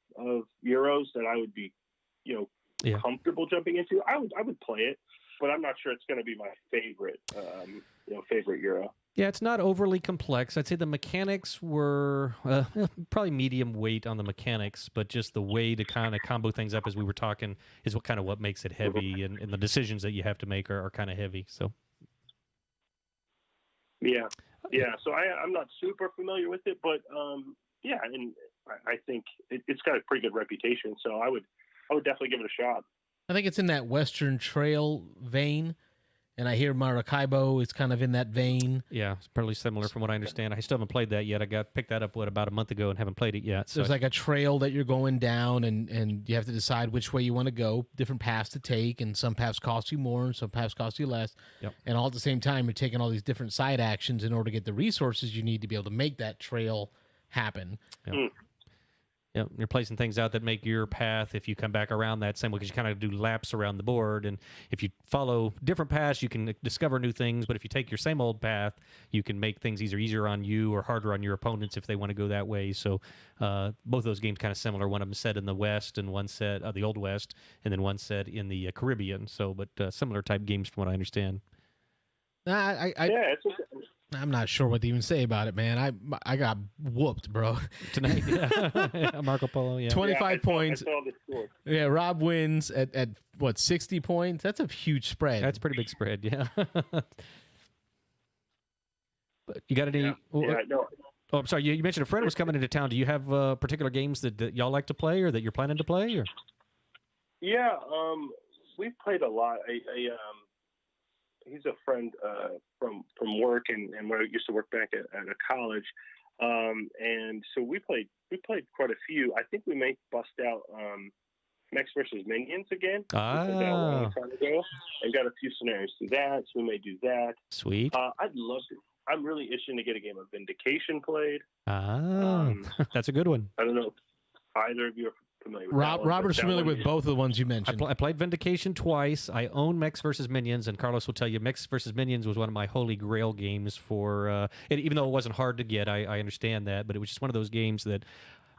Euros that I would be, comfortable jumping into. I would play it, but I'm not sure it's going to be my favorite, favorite Euro. Yeah, it's not overly complex. I'd say the mechanics were probably medium weight on the mechanics, but just the way to kind of combo things up as we were talking is what makes it heavy, and the decisions that you have to make are kind of heavy. So. Yeah. So I'm not super familiar with it, but and I think it's got a pretty good reputation. So I would definitely give it a shot. I think it's in that Western Trail vein. And I hear Maracaibo is kind of in that vein. Yeah, it's probably similar from what I understand. I still haven't played that yet. I picked that up, about a month ago and haven't played it yet. So there's like a trail that you're going down, and you have to decide which way you want to go, different paths to take, and some paths cost you more, and some paths cost you less. Yep. And all at the same time, you're taking all these different side actions in order to get the resources you need to be able to make that trail happen. Yep. Yep, you're placing things out that make your path, if you come back around that same way, because you kind of do laps around the board, and if you follow different paths, you can discover new things, but if you take your same old path, you can make things either easier on you or harder on your opponents if they want to go that way. So both those games kind of similar. One of them set in the West, and one set the Old West, and then one set in the Caribbean. So, but similar type games from what I understand. Yeah, it's I'm not sure what to even say about it, man. I got whooped, bro. Tonight, yeah. Marco Polo, yeah. 25 points. I saw the score. Yeah, Rob wins at what, 60 points? That's a huge spread. That's a pretty big spread, yeah. But you got any? Yeah, no. Oh, I'm sorry. You mentioned a friend was coming into town. Do you have particular games that y'all like to play, or that you're planning to play? Or? Yeah, we've played a lot. He's a friend from work, and where I used to work back at a college, and so we played quite a few. I think we may bust out Mechs versus Minions again. We played that a long time ago, and got a few scenarios to that. So we may do that. Sweet. I'd love to. I'm really itching to get a game of Vindication played. That's a good one. I don't know if either of you are familiar with Robert's familiar with both of the ones you mentioned. I played Vindication twice. I own Mechs versus Minions, and Carlos will tell you Mechs versus Minions was one of my holy grail games for, even though it wasn't hard to get, I understand that, but it was just one of those games that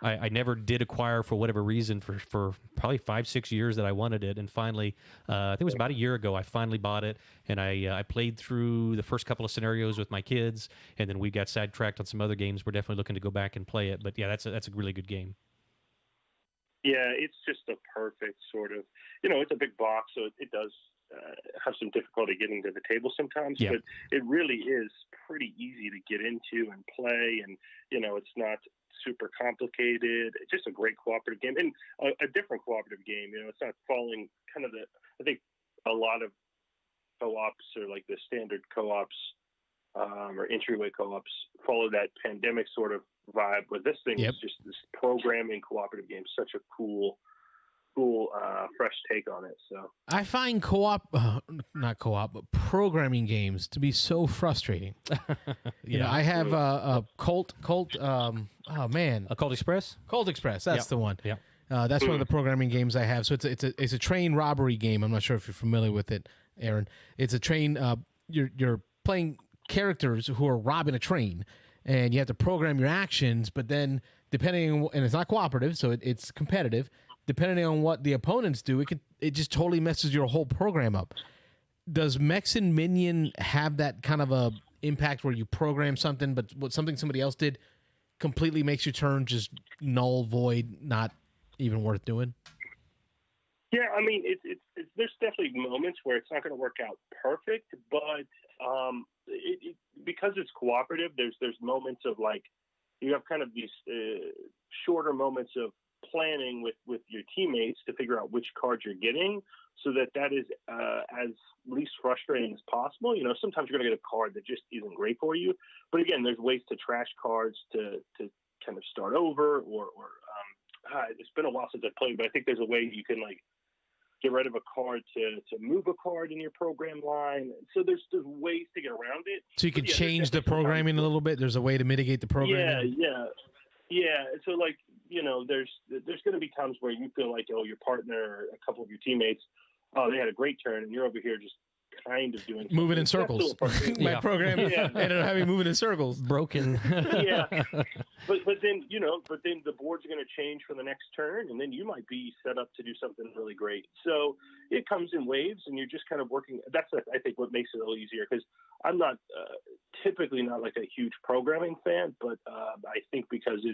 I never did acquire for whatever reason for probably 5-6 years that I wanted it, and finally, I think it was about a year ago, I finally bought it, and I played through the first couple of scenarios with my kids, and then we got sidetracked on some other games. We're definitely looking to go back and play it, but yeah, that's a really good game. Yeah, it's just a perfect sort of, it's a big box, so it does have some difficulty getting to the table sometimes, yeah. But it really is pretty easy to get into and play, and, it's not super complicated. It's just a great cooperative game, and a different cooperative game. It's not following kind of I think a lot of co-ops, or like the standard co-ops or entryway co-ops, follow that pandemic sort of vibe, but this thing is just this programming cooperative game. Such a cool fresh take on it. So I find not co-op, but programming games to be so frustrating. I have a Colt. Oh man, A Colt Express. Colt Express. That's the one. Yeah. That's one of the programming games I have. So it's a train robbery game. I'm not sure if you're familiar with it, Aaron. It's a train. You're playing characters who are robbing a train, and you have to program your actions. But then, and it's not cooperative, so it's competitive. Depending on what the opponents do, it just totally messes your whole program up. Does Mechs and Minion have that kind of a impact where you program something, but something somebody else did completely makes your turn just null, void, not even worth doing? Yeah, I mean, there's definitely moments where it's not going to work out perfect, but because it's cooperative, there's moments of, like, you have kind of these shorter moments of planning with your teammates to figure out which cards you're getting, so that is as least frustrating as possible. Sometimes you're going to get a card that just isn't great for you, but again, there's ways to trash cards to kind of start over, or it's been a while since I played, but I think there's a way you can, like, get rid of a card to move a card in your program line. So there's ways to get around it. So you can change the programming a little bit. There's a way to mitigate the programming. Yeah. So, like, there's going to be times where you feel like, your partner or a couple of your teammates, they had a great turn, and you're over here just kind of doing moving in circles. My program ended up having moving in circles. Broken. Yeah. But then the board's going to change for the next turn, and then you might be set up to do something really great. So it comes in waves, and you're just kind of working. That's, I think, what makes it a little easier, because I'm not typically not like a huge programming fan, but I think because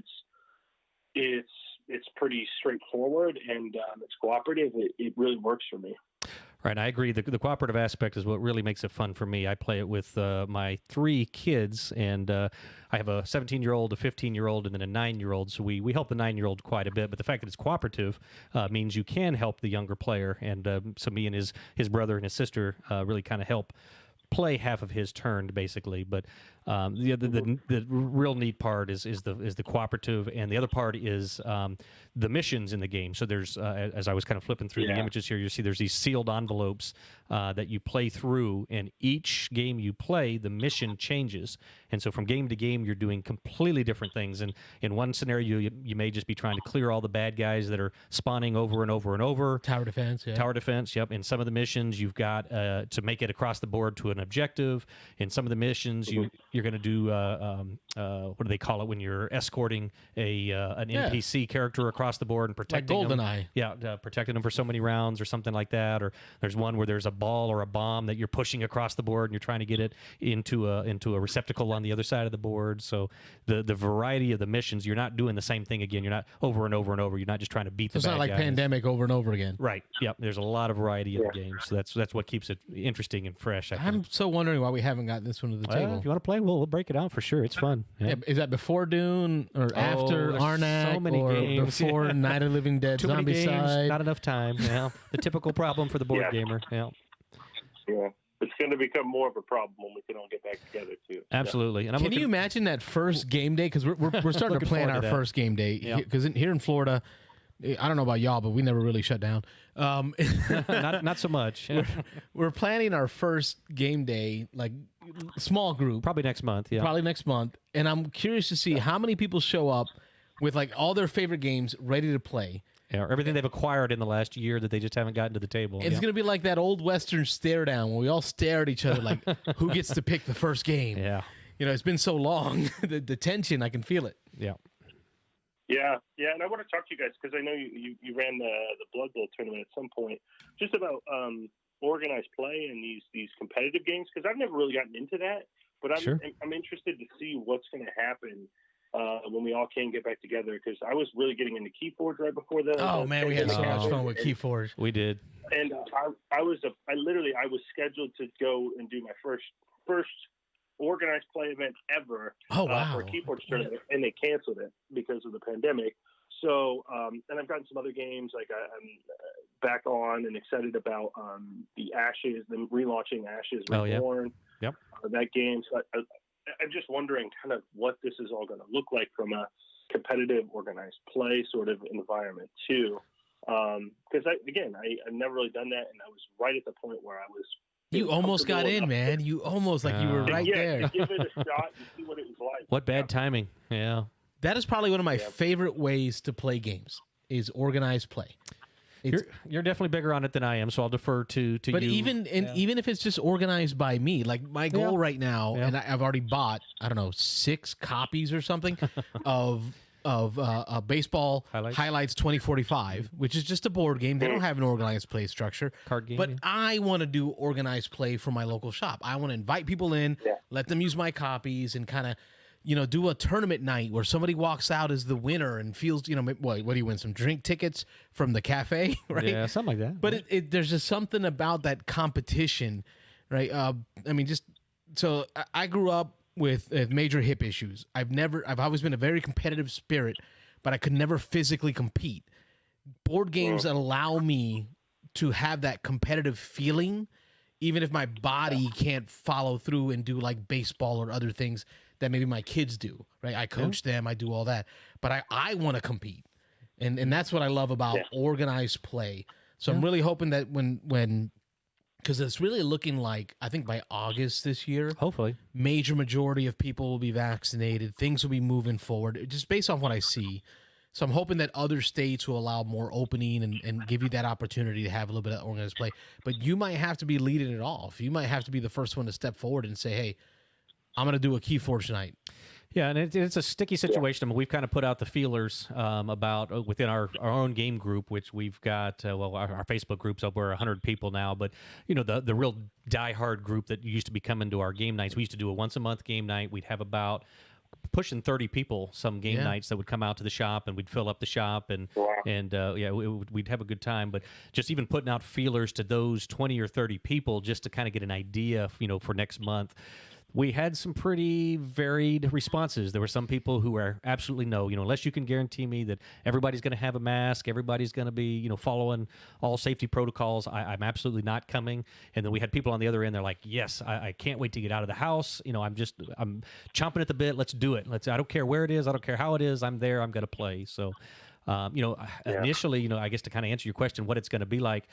it's pretty straightforward and it's cooperative, it really works for me. Right, I agree. The cooperative aspect is what really makes it fun for me. I play it with my 3 kids, and I have a 17-year-old, a 15-year-old, and then a 9-year-old. So we help the 9-year-old quite a bit. But the fact that it's cooperative means you can help the younger player. And so me and his brother and his sister really kind of help play half of his turn, basically. But The real neat part is the cooperative, and the other part is the missions in the game. So there's as I was kind of flipping through the images here, you see there's these sealed envelopes that you play through, and each game you play, the mission changes. And so from game to game, you're doing completely different things. And in one scenario, you may just be trying to clear all the bad guys that are spawning over and over and over. Tower defense, yeah. Tower defense, yep. In some of the missions, you've got to make it across the board to an objective. In some of the missions, you're going to do what do they call it when you're escorting an NPC character across the board and protecting like them. GoldenEye. Yeah, protecting them for so many rounds or something like that. Or there's one where there's a ball or a bomb that you're pushing across the board and you're trying to get it into a receptacle on the other side of the board. So the variety of the missions, you're not doing the same thing again. You're not over and over and over. You're not just trying to beat the It's bad not like guys. Pandemic over and over again. Right. Yep. There's a lot of variety in the game, so that's what keeps it interesting and fresh. I think. I'm so wondering why we haven't got this one to the table. If you want to play, we'll break it out for sure. It's fun. Yeah, is that before Dune or after there's Arnak so many or games. before Night of the Living Dead, Too many games, Zombicide? not enough time. Yeah, the typical problem for the board Yeah. gamer. Yeah, Yeah. It's going to become more of a problem when we can all get back together, too. absolutely. And I'm Can looking, you imagine that first game day? Because we're starting to Looking plan forward our to that. first game day. Yeah. Because here in Florida, I don't know about y'all, but we never really shut down. not so much. We're planning our first game day, like small group, Probably next month. Yeah. probably next month. And I'm curious to see how many people show up with like all their favorite games ready to play. Yeah, or everything they've acquired in the last year that they just haven't gotten to the table. It's going to be like that old Western stare down where we all stare at each other like, who gets to pick the first game? Yeah. You know, it's been so long. the tension, I can feel it. Yeah. Yeah, and I want to talk to you guys because I know you ran the Blood Bowl tournament at some point, just about organized play and these competitive games, because I've never really gotten into that, but I'm interested to see what's going to happen when we all can get back together, because I was really getting into Keyforge right before the We had so pandemic much happened, fun with and- Keyforge. We did. And I was scheduled to go and do my first organized play event ever Oh, wow. for a Keyforge tournament, and they canceled it because of the pandemic. So, and I've gotten some other games, like I'm back on and excited about the Ashes, them relaunching Ashes Reborn. Yep. That game. So I'm just wondering kind of what this is all going to look like from a competitive organized play sort of environment too. Because I've never really done that, and I was right at the point where I was. You almost got in, man. You almost, like you were right there. To give it a shot and see what it was like. What bad timing. Yeah. That is probably one of my favorite ways to play games is organized play. You're definitely bigger on it than I am, so I'll defer to But you. even if it's just organized by me, like my goal right now, and I've already bought, I don't know, 6 copies or something of Baseball Highlights 2045, which is just a board game. They don't have an organized play structure. Card game, But yeah. I want to do organized play for my local shop. I want to invite people in, let them use my copies, and kind of, do a tournament night where somebody walks out as the winner and feels, what do you win? Some drink tickets from the cafe, right? Yeah, something like that. But there's just something about that competition, right? So I grew up with major hip issues. I've always been a very competitive spirit, but I could never physically compete. Board games allow me to have that competitive feeling, even if my body can't follow through and do like baseball or other things that maybe my kids do, right? I coach them, I do all that, but I want to compete. And that's what I love about organized play. So I'm really hoping that when because it's really looking like, I think by August this year, Hopefully. major majority of people will be vaccinated. Things will be moving forward, just based off what I see. So I'm hoping that other states will allow more opening and give you that opportunity to have a little bit of organized play. But you might have to be leading it off. You might have to be the first one to step forward and say, hey, I'm going to do a Keyforge tonight. Yeah, and it's a sticky situation. I mean, we've kind of put out the feelers about within our own game group, which we've got, our Facebook group's over 100 people now. But, the real diehard group that used to be coming to our game nights, we used to do a once-a-month game night. We'd have about pushing 30 people some game nights that would come out to the shop, and we'd fill up the shop, and we'd have a good time. But just even putting out feelers to those 20 or 30 people just to kind of get an idea, for next month. we had some pretty varied responses. There were some people who were absolutely no, unless you can guarantee me that everybody's going to have a mask, everybody's going to be, following all safety protocols, I'm absolutely not coming. And then we had people on the other end. They're like, yes, I can't wait to get out of the house. I'm chomping at the bit. Let's do it. I don't care where it is. I don't care how it is. I'm there. I'm going to play. So, initially, I guess to kind of answer your question, what it's going to be like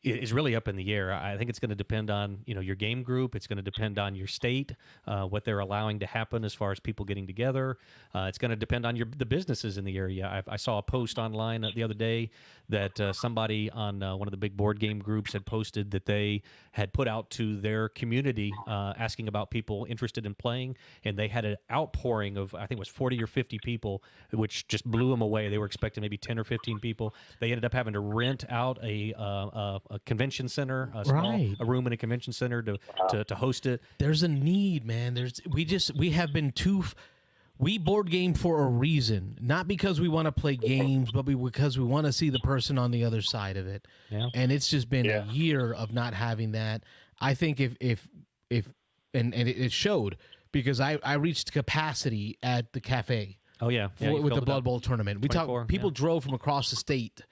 is really up in the air. I think it's going to depend on, your game group. It's going to depend on your state, what they're allowing to happen as far as people getting together. It's going to depend on the businesses in the area. I saw a post online the other day that somebody on one of the big board game groups had posted that they had put out to their community asking about people interested in playing, and they had an outpouring of, I think it was 40 or 50 people, which just blew them away. They were expecting maybe 10 or 15 people. They ended up having to rent out a convention center, a room in a convention center to host it. There's a need, man. We have been we board game for a reason, not because we want to play games, but because we want to see the person on the other side of it. Yeah. And it's just been a year of not having that. I think if it showed, because I reached capacity at the cafe. Oh yeah, with the Blood Bowl tournament. People drove from across the state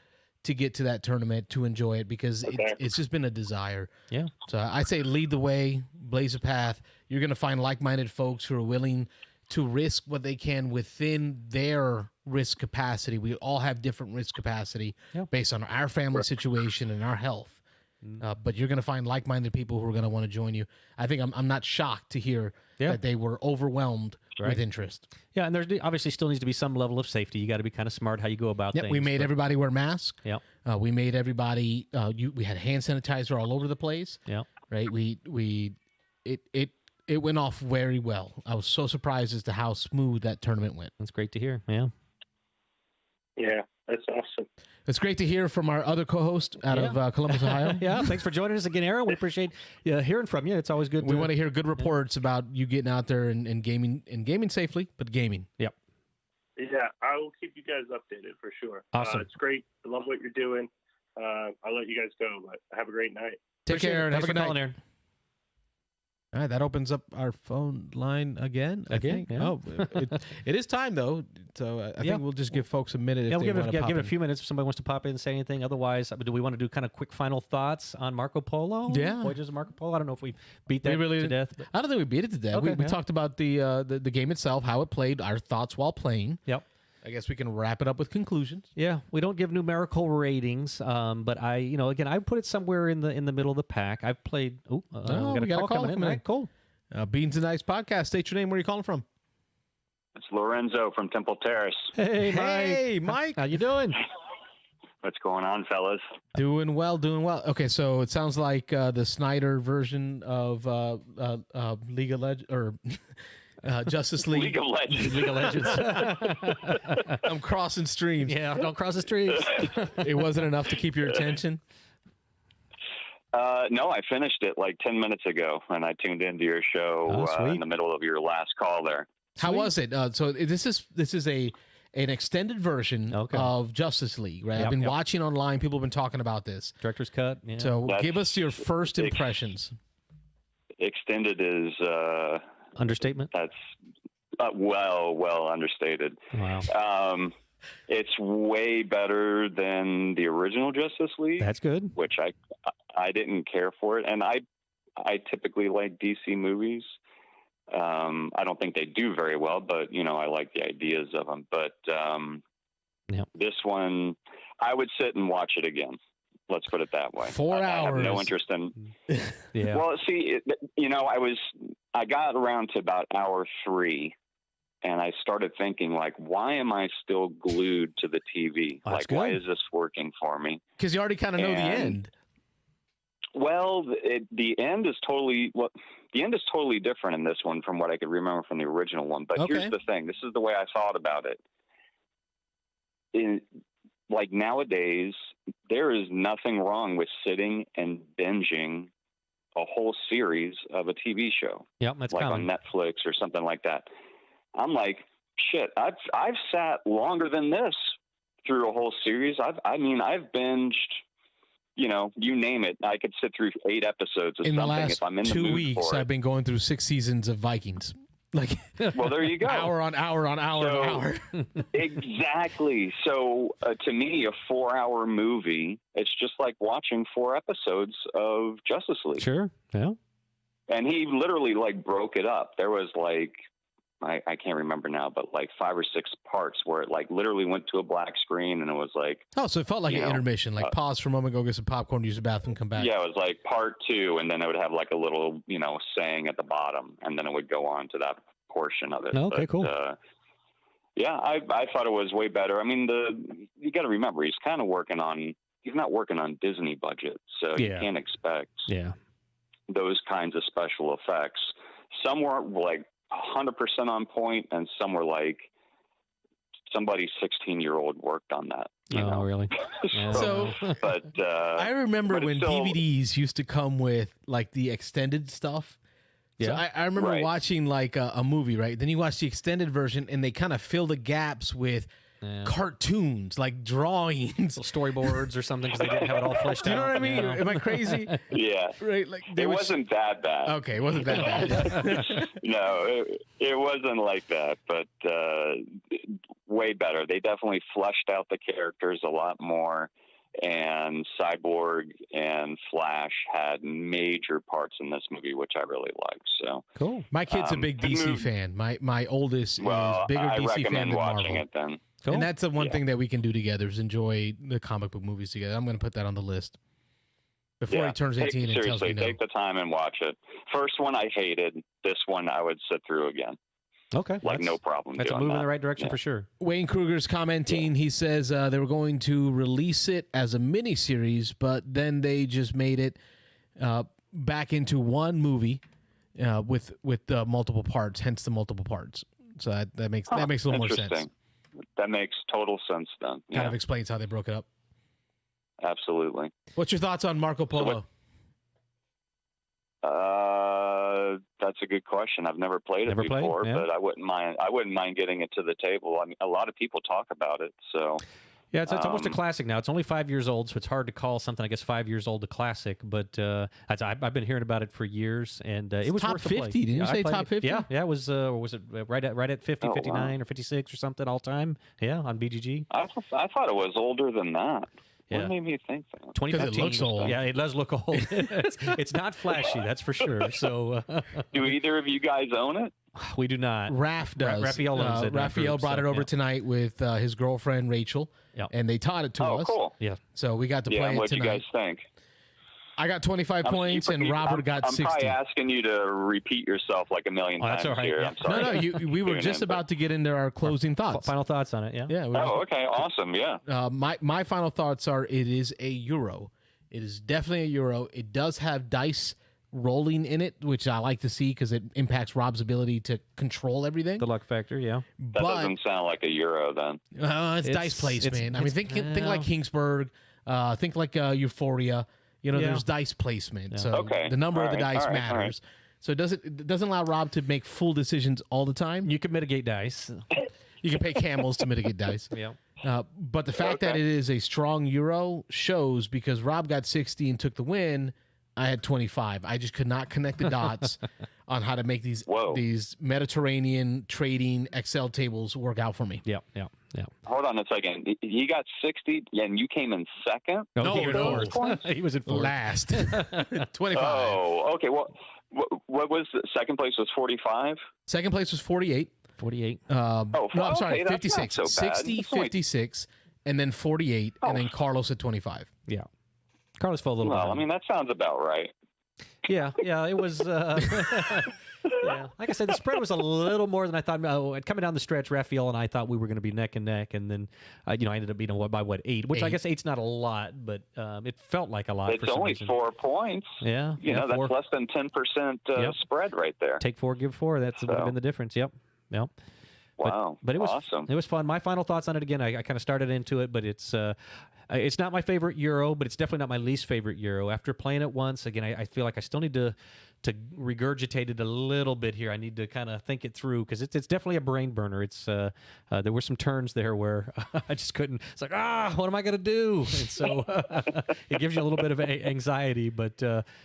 to get to that tournament to enjoy it because it's just been a desire. Yeah. So I say lead the way, blaze a path. You're going to find like-minded folks who are willing to risk what they can within their risk capacity. We all have different risk capacity based on our family situation and our health. But you're going to find like-minded people who are going to want to join you. I think I'm not shocked to hear that they were overwhelmed with interest. Yeah, and there obviously still needs to be some level of safety. You got to be kind of smart how you go about things. We made everybody wear masks. Yeah. We made everybody. We had hand sanitizer all over the place. Yeah. Right. It went off very well. I was so surprised as to how smooth that tournament went. That's great to hear. Yeah. Yeah, that's awesome. It's great to hear from our other co-host out of Columbus, Ohio. Yeah, thanks for joining us again, Aaron. We appreciate hearing from you. It's always good. We want to hear good reports about you getting out there and gaming safely, but gaming. Yep. Yeah, I will keep you guys updated for sure. Awesome. It's great. I love what you're doing. I'll let you guys go, but have a great night. Take care and have a good night. Aaron. All right, that opens up our phone line again. I think. Yeah. Oh, it is time though, so I think we'll just give folks a minute. We'll give it a few minutes if somebody wants to pop in and say anything. Otherwise, do we want to do kind of quick final thoughts on Marco Polo? Yeah, Voyages of Marco Polo. I don't know if we beat that to death. I don't think we beat it to death. Okay, we talked about the game itself, how it played, our thoughts while playing. Yep. I guess we can wrap it up with conclusions. Yeah, we don't give numerical ratings, but again, I put it somewhere in the middle of the pack. I've played. We got a call coming in. Right, cool. Beans and Ice Podcast. State your name. Where are you calling from? It's Lorenzo from Temple Terrace. Hey, Mike. Hey, Mike. How you doing? What's going on, fellas? Doing well. Okay, so it sounds like the Snyder version of League of Legends or Justice League. League of Legends. League of Legends. I'm crossing streams. Yeah, don't cross the streams. It wasn't enough to keep your attention. No, I finished it like 10 minutes ago, and I tuned into your show in the middle of your last call there. How was it? So this is an extended version of Justice League, right? I've been watching online. People have been talking about this. Director's cut. Yeah. So give us your first impressions. Extended is understatement. That's well understated. Wow. It's way better than the original Justice League. That's good. Which I didn't care for it, and I typically like DC movies. I don't think they do very well, but I like the ideas of them. But this one, I would sit and watch it again. Let's put it that way. 4 hours. I have no interest in. Yeah. Well, see, I got around to about hour 3. And I started thinking, like, why am I still glued to the TV? Why is this working for me? Because you already kind of know the end. Well, the end is totally different in this one from what I could remember from the original one. But here's the thing: this is the way I thought about it. Like nowadays, there is nothing wrong with sitting and binging a whole series of a TV show. Yep, that's like common. On Netflix or something like that. I'm like, shit, I've sat longer than this through a whole series. I've binged you name it. I could sit through 8 episodes of In the something last if I'm in the 2 mood weeks, for it. I've been going through 6 seasons of Vikings. Like, Well, there you go. hour on hour on hour on hour. Exactly. So to me, a 4-hour movie, it's just like watching 4 episodes of Justice League. Sure. Yeah. And he literally like broke it up. There was like, I can't remember now, but like 5 or 6 parts where it like literally went to a black screen and it was like, Oh, so it felt like an intermission, like pause for a moment, go get some popcorn, use the bathroom, come back. yeah, it was like part 2, and then it would have like a little, saying at the bottom, and then it would go on to that portion of it. Okay, cool. Yeah, I thought it was way better. I mean, you got to remember, he's kind of he's not working on Disney budget, so you can't expect those kinds of special effects. Some were like 100% on point, and some were like somebody's 16-year-old worked on that. Really? Yeah. But I remember when still, DVDs used to come with like the extended stuff. Yeah. So I remember Right. watching like a movie, right? Then you watch the extended version, and they kind of fill the gaps with cartoons, like drawings, Storyboards or something, because they didn't have it all fleshed out. Do you know what I mean? Am I crazy? Yeah. Right? Like It wasn't that bad. Okay, it wasn't that bad. No, it wasn't like that, but way better. They definitely fleshed out the characters a lot more, and Cyborg and Flash had major parts in this movie, which I really liked. So Cool. My kid's a big DC fan. My oldest is bigger I DC fan recommend than watching Marvel. it then. Cool. And that's the one thing that we can do together is enjoy the comic book movies together. I'm going to put that on the list before he turns 18 and tells me seriously, no. take the time and watch it. First one I hated. This one I would sit through again. Okay. Like no problem. That's a doing move in that. the right direction for sure. Wayne Kruger's commenting. He says they were going to release it as a miniseries, but then they just made it back into one movie with multiple parts. Hence the multiple parts. So that makes a little more sense. Interesting. That makes total sense then. Kind of explains how they broke it up. Absolutely. What's your thoughts on Marco Polo? That's a good question. I've never played it before, but I wouldn't mind getting it to the table. I mean, a lot of people talk about it, so. Yeah, it's almost a classic now. It's only 5 years old, so it's hard to call something, I guess, 5 years old a classic. But I've been hearing about it for years, and it was top worth 50. the play. Didn't you say top 50? Yeah, it was. Was it right at 50, Oh, 59, wow. or 56 or something all time? Yeah, on BGG. I thought it was older than that. Yeah. What made me think that? 2015. it looks old. Yeah, it does look old. it's not flashy, that's for sure. So, Do either of you guys own it? we do not. Raph does. Raphael owns it in our Raphael group, brought so, it over yeah. tonight with his girlfriend Rachel, and they taught it to Oh, us. cool. Yeah. So we got to Yeah, play it what'd you tonight. guys think? I got 25 points, and Robert got 60. I'm probably asking you to repeat yourself like a million that's times all right. here. Yeah. I'm sorry. No, we were just about to get into our closing thoughts. Final thoughts on it, yeah? Yeah. Oh, okay. Awesome. Yeah. My final thoughts are: it is a Euro. It is definitely a Euro. It does have dice rolling in it, which I like to see because it impacts Rob's ability to control everything. The luck factor, yeah. That doesn't sound like a Euro then. It's dice placement. I mean, think like Kingsburg. Think like Euphoria. There's dice placement. So the number of the dice matters. So it doesn't allow Rob to make full decisions all the time. You can mitigate dice. You can pay camels to mitigate dice. Yeah. But the fact that it is a strong Euro shows because Rob got 60 and took the win. I had 25. I just could not connect the dots on how to make these Mediterranean trading Excel tables work out for me. Yeah. Hold on a second. He got 60, and you came in second? No, he was no. in fourth. He was in fourth. Last. 25. Oh, okay. Well, what was the second place? Was 45? Second place was 48. 48. No, I'm sorry, okay, that's 56. not so bad. 60, It's only- 56, and then 48, and then Carlos at 25. Yeah. Carlos fell a little Well, bit. I mean, that sounds about right. Yeah, it was. Yeah, like I said, the spread was a little more than I thought. Coming down the stretch, Raphael and I thought we were going to be neck and neck, and then I ended up beating by 8, which I guess 8's not a lot, but it felt like a lot. It's for some only reason. 4 points. Yeah, That's 4. less than 10% spread right there. Take 4, give 4. That would have been the difference. Yep. Well, Wow. But it was awesome. It was fun. My final thoughts on it, again, I kind of started into it, but it's not my favorite Euro, but it's definitely not my least favorite Euro. After playing it once, again, I feel like I still need to regurgitate it a little bit here. I need to kind of think it through, because it's definitely a brain burner. It's there were some turns there where I just couldn't. It's like, what am I going to do? And so it gives you a little bit of anxiety, but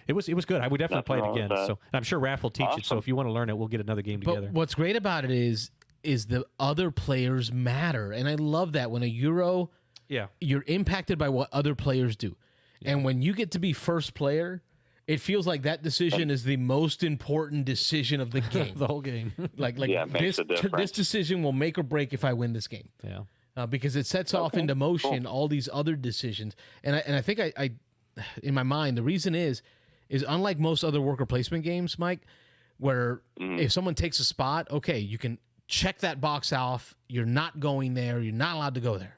it was good. I would definitely play it again. So I'm sure Raph will teach it. So if you want to learn it, we'll get another game together. But what's great about it is the other players matter, and I love that when a Euro. Yeah, you're impacted by what other players do. Yeah. And when you get to be first player, it feels like that decision is the most important decision of the game. The whole game. like this decision will make or break if I win this game. Yeah. Because it sets off into motion all these other decisions. And I think I in my mind, the reason is unlike most other worker placement games, Mike, where if someone takes a spot, okay, you can check that box off. You're not going there. You're not allowed to go there.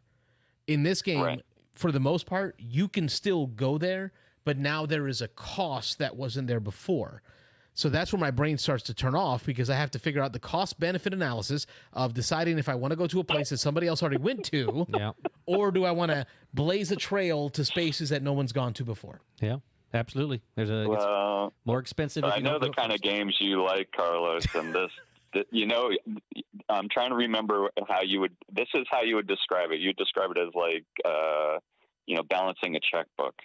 In this game, for the most part, you can still go there, but now there is a cost that wasn't there before. So that's where my brain starts to turn off, because I have to figure out the cost-benefit analysis of deciding if I want to go to a place that somebody else already went to, or do I want to blaze a trail to spaces that no one's gone to before. Yeah, absolutely. There's more expensive. I know the kind of games you like, Carlos, and this. I'm trying to remember this is how you would describe it. You'd describe it as like, balancing a checkbook.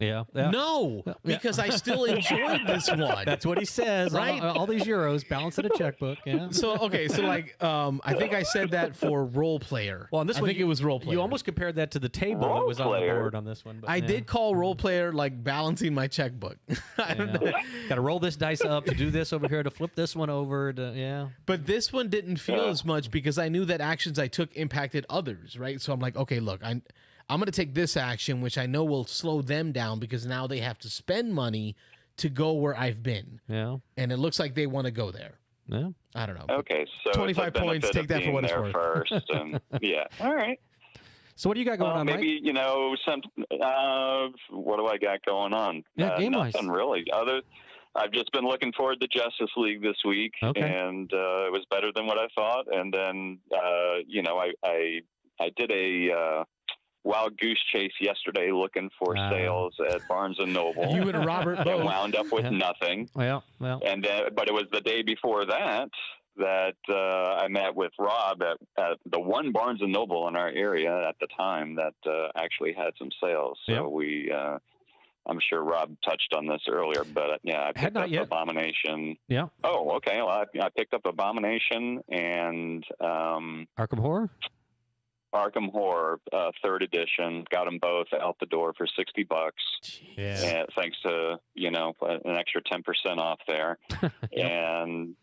Yeah. No, because I still enjoyed this one. That's what he says. Right? All these Euros, balancing a checkbook. Yeah. So like, I think I said that for role player. Well, on this I one, think it was role player. You almost compared that to the table that was on the board on this one. But, I did call role player like balancing my checkbook. I don't know. Got to roll this dice up to do this over here, to flip this one over. But this one didn't feel as much, because I knew that actions I took impacted others, right? So I'm like, okay, look, I'm going to take this action, which I know will slow them down, because now they have to spend money to go where I've been. Yeah. And it looks like they want to go there. Yeah. I don't know. Okay, so 25 points. Take that for what it's worth. First, and, yeah. All right. So what do you got going on, maybe, Mike? what do I got going on? Yeah, game-wise. Nothing really. I've just been looking forward to Justice League this week, and it was better than what I thought. And then, I did a wild goose chase yesterday looking for sales at Barnes & Noble. You and Robert both. And wound up with nothing. Well. And but it was the day before that I met with Rob at the one Barnes & Noble in our area at the time that actually had some sales. So we... I'm sure Rob touched on this earlier, but I picked up Abomination. Yeah. Oh, okay. Well, I picked up Abomination and Arkham Horror. Arkham Horror, 3rd edition. Got them both out the door for $60. Yeah. Thanks to an extra 10% off there. And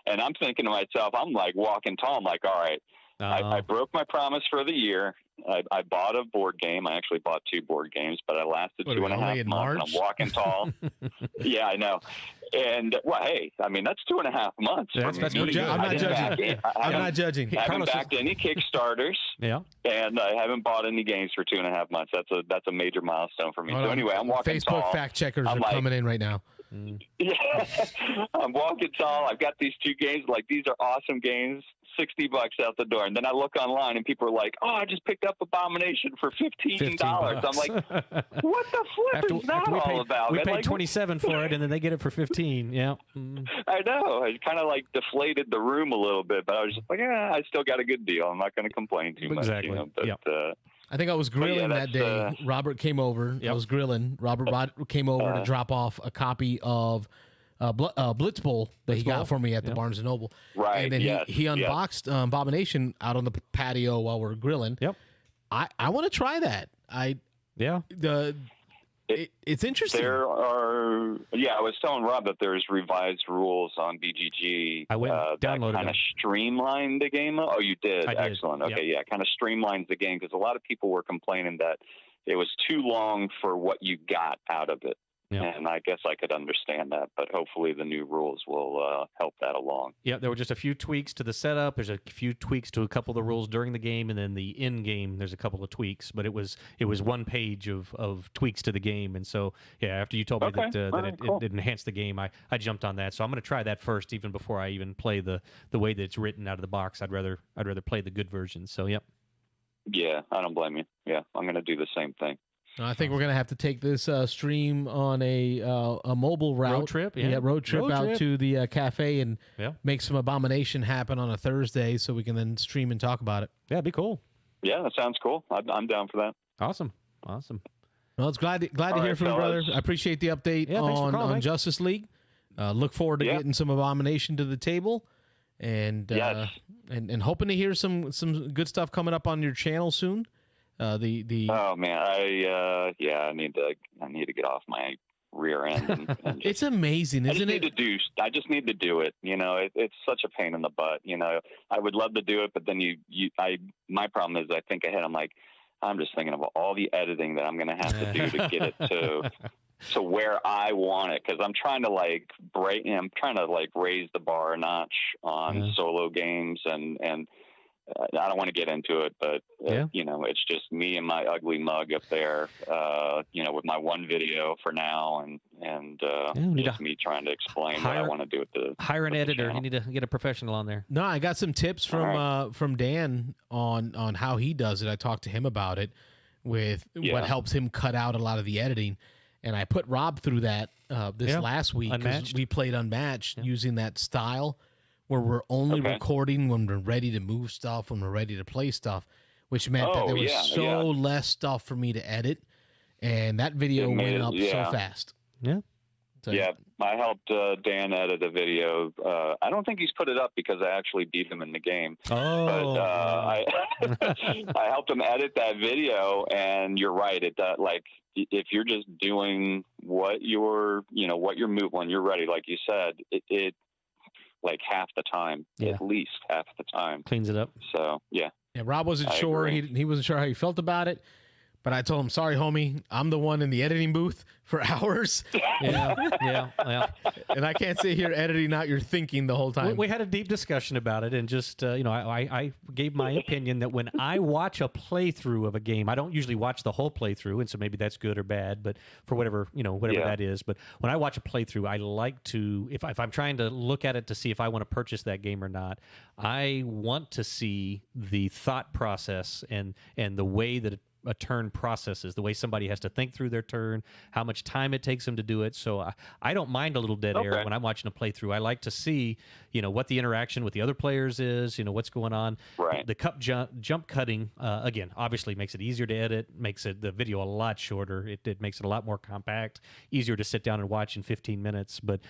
I'm thinking to myself, I'm like walking tall. I'm like, all right. I broke my promise for the year. I bought a board game. I actually bought 2 board games, but I lasted 2.5 months. And I'm walking tall. Yeah, I know. And hey, I mean that's 2.5 months. That's pretty good. I'm not judging. I'm not judging. I haven't backed any Kickstarters. And I haven't bought any games for 2.5 months. That's a major milestone for me. So anyway, I'm walking tall. Facebook fact checkers are coming in right now. Yeah, I'm walking tall. I've got these 2 games. Like, these are awesome games. $60 out the door. And then I look online and people are like, "Oh, I just picked up Abomination for $15." I'm like, what the flip is that all about? We paid like, $27 for it, and then they get it for $15. Yeah. I know. I kind of like deflated the room a little bit, but I was just like, I still got a good deal. I'm not going to complain too much. Exactly. But, I think I was grilling that day. Robert came over. I was grilling. Robert came over to drop off a copy of Blitz Bowl that he got for me at the Barnes & Noble. Right. And then he unboxed Abomination out on the patio while we're grilling. Yep. I want to try that. It's interesting. There are, I was telling Rob that there's revised rules on BGG. I went downloaded that kind of streamlined the game. Oh, you did? I did. Excellent. Okay, kind of streamlines the game, because a lot of people were complaining that it was too long for what you got out of it. Yeah. And I guess I could understand that, but hopefully the new rules will help that along. Yeah, there were just a few tweaks to the setup. There's a few tweaks to a couple of the rules during the game, and then the in game there's a couple of tweaks. But it was one page of tweaks to the game, and so yeah, after you told me Okay. that, All right, cool. it enhanced the game, I jumped on that. So I'm going to try that first, even before I even play the way that it's written out of the box. I'd rather play the good version. So yep. Yeah, I don't blame you. Yeah, I'm going to do the same thing. I think we're gonna have to take this stream on a mobile route. Road trip, yeah. Road trip out to the cafe and Yeah. make some abomination happen on a Thursday, so we can then stream and talk about it. Yeah, it'd be cool. Yeah, that sounds cool. I'm down for that. Awesome. Well, it's glad to All hear right, from you, brother. fellas. I appreciate the update Yeah, thanks for on calling, Mike. Justice League. Look forward to Yeah. getting some abomination to the table, and Yes. and hoping to hear some good stuff coming up on your channel soon. Oh man, I need to get off my rear end. And just, It's amazing, isn't it? I just need to do it. You know, it's such a pain in the butt. You know, I would love to do it, but then my problem is I think ahead. I'm like, I'm just thinking about all the editing that I'm going to have to do to get it to where I want it. Cause I'm trying to raise the bar a notch on solo games and I don't want to get into it, but you know, it's just me and my ugly mug up there, you know, with my one video for now, and just me trying to explain what I want to do with the hire an editor. channel. You need to get a professional on there. No, I got some tips from Dan on how he does it. I talked to him about it with what helps him cut out a lot of the editing, and I put Rob through that this last week because Unmatched. we played Unmatched using that style where we're only recording when we're ready to move stuff, when we're ready to play stuff, which meant that there was less stuff for me to edit, and that video went up so fast. Yeah. So, Yeah, I helped Dan edit a video. I don't think he's put it up because I actually beat him in the game. Oh. But I helped him edit that video, and you're right. It like if you're just doing what you're moving when you're ready, like you said, it like half the time, at least half the time. Cleans it up. So yeah. Yeah, Rob wasn't sure. He wasn't sure how he felt about it. But I told him, sorry, homie, I'm the one in the editing booth for hours. Yeah. And I can't sit here editing out your thinking the whole time. We had a deep discussion about it, and just I gave my opinion that when I watch a playthrough of a game, I don't usually watch the whole playthrough, and so maybe that's good or bad, but for whatever that is. But when I watch a playthrough, I like to, if I'm trying to look at it to see if I want to purchase that game or not, I want to see the thought process and the way that a turn processes, the way somebody has to think through their turn, how much time it takes them to do it. So I don't mind a little dead air when I'm watching a playthrough. I like to see, what the interaction with the other players is, what's going on. Right. The jump cutting, again, obviously makes it easier to edit, makes the video a lot shorter. It makes it a lot more compact, easier to sit down and watch in 15 minutes. But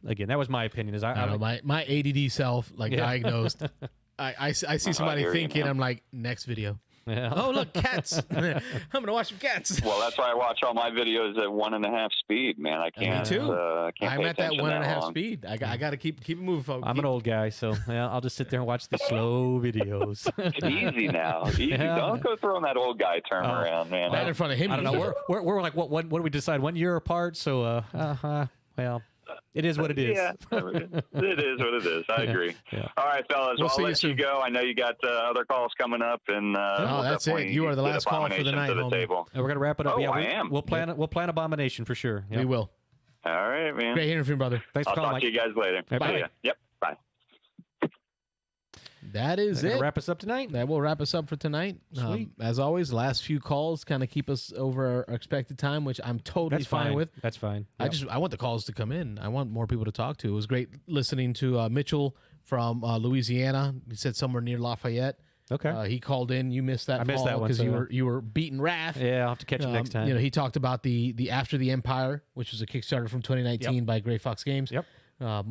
again, that was my opinion. Is I don't know, my ADD self, diagnosed. I see somebody thinking, I'm like, next video. Yeah. Oh, look, cats. I'm going to watch some cats. Well, that's why I watch all my videos at 1.5 speed, man. I can't. Me too. Can't I'm pay at that attention 1.5 long. speed. I got to keep it moving, folks. I'm an old guy, so I'll just sit there and watch the slow videos. Easy now. Easy. Don't go throwing that old guy term around, man. Right in front of him. I don't know. We're like what do we decide? 1 year apart. So well, it is what it is. Yeah, it is what it is. I agree. Yeah. All right, fellas. We'll Well, see I'll you let you soon. go. I know you got other calls coming up, and we'll that's it. definitely You are the get last call for the Abomination night, to the homie. table. And we're gonna wrap it up. Oh, yeah, I am. We'll plan Abomination for sure. Yeah. We will. All right, man. Great hearing from you, brother. Thanks for I'll calling, talk to you guys later. Bye. See ya. Yep. Bye. That is Gonna it. wrap us up tonight. That will wrap us up for tonight. Sweet. As always, last few calls kind of keep us over our expected time, which I'm totally fine with. That's fine. I want the calls to come in. I want more people to talk to. It was great listening to Mitchell from Louisiana. He said somewhere near Lafayette. Okay. He called in. You missed that. I missed that one, because so- you were beating Raph. Yeah, I'll have to catch him next time. He talked about the After the Empire, which was a Kickstarter from 2019 by Gray Fox Games. Yep.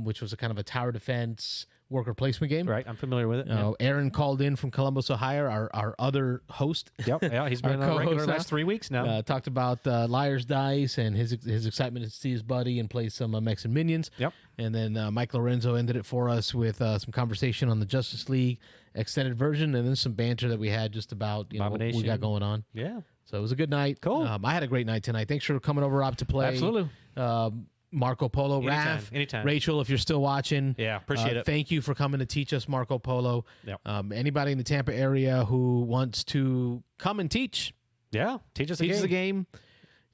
Which was a kind of a tower defense worker placement game. Right. I'm familiar with it. Aaron called in from Columbus, Ohio, our other host. Yep. Yeah, he's been Our a regular co-host the last 3 weeks now. Talked about Liar's Dice and his excitement to see his buddy and play some Mexican Minions. Yep. And then Mike Lorenzo ended it for us with some conversation on the Justice League extended version, and then some banter that we had just about what we Abomination. got going on. Yeah. So it was a good night. Cool. I had a great night tonight. Thanks for coming over, Rob, to play. Absolutely. Marco Polo, Raph, anytime. Rachel, if you're still watching. Yeah, appreciate it. Thank you for coming to teach us Marco Polo. Yep. Anybody in the Tampa area who wants to come and teach Teach us the game.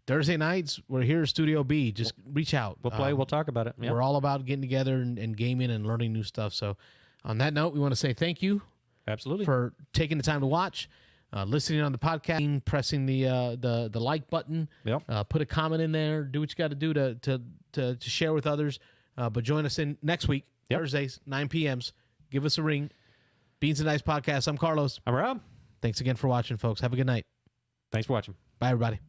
Thursday nights, we're here at Studio B. Just reach out. We'll play. We'll talk about it. Yep. We're all about getting together and gaming and learning new stuff. So on that note, we want to say thank you Absolutely. for taking the time to watch, listening on the podcast, pressing the like button. Yep. Put a comment in there. Do what you got to do to share with others. But join us in next week, Thursdays, 9 p.m.s. Give us a ring. Beans and Dice Podcast. I'm Carlos. I'm Rob. Thanks again for watching, folks. Have a good night. Thanks for watching. Bye, everybody.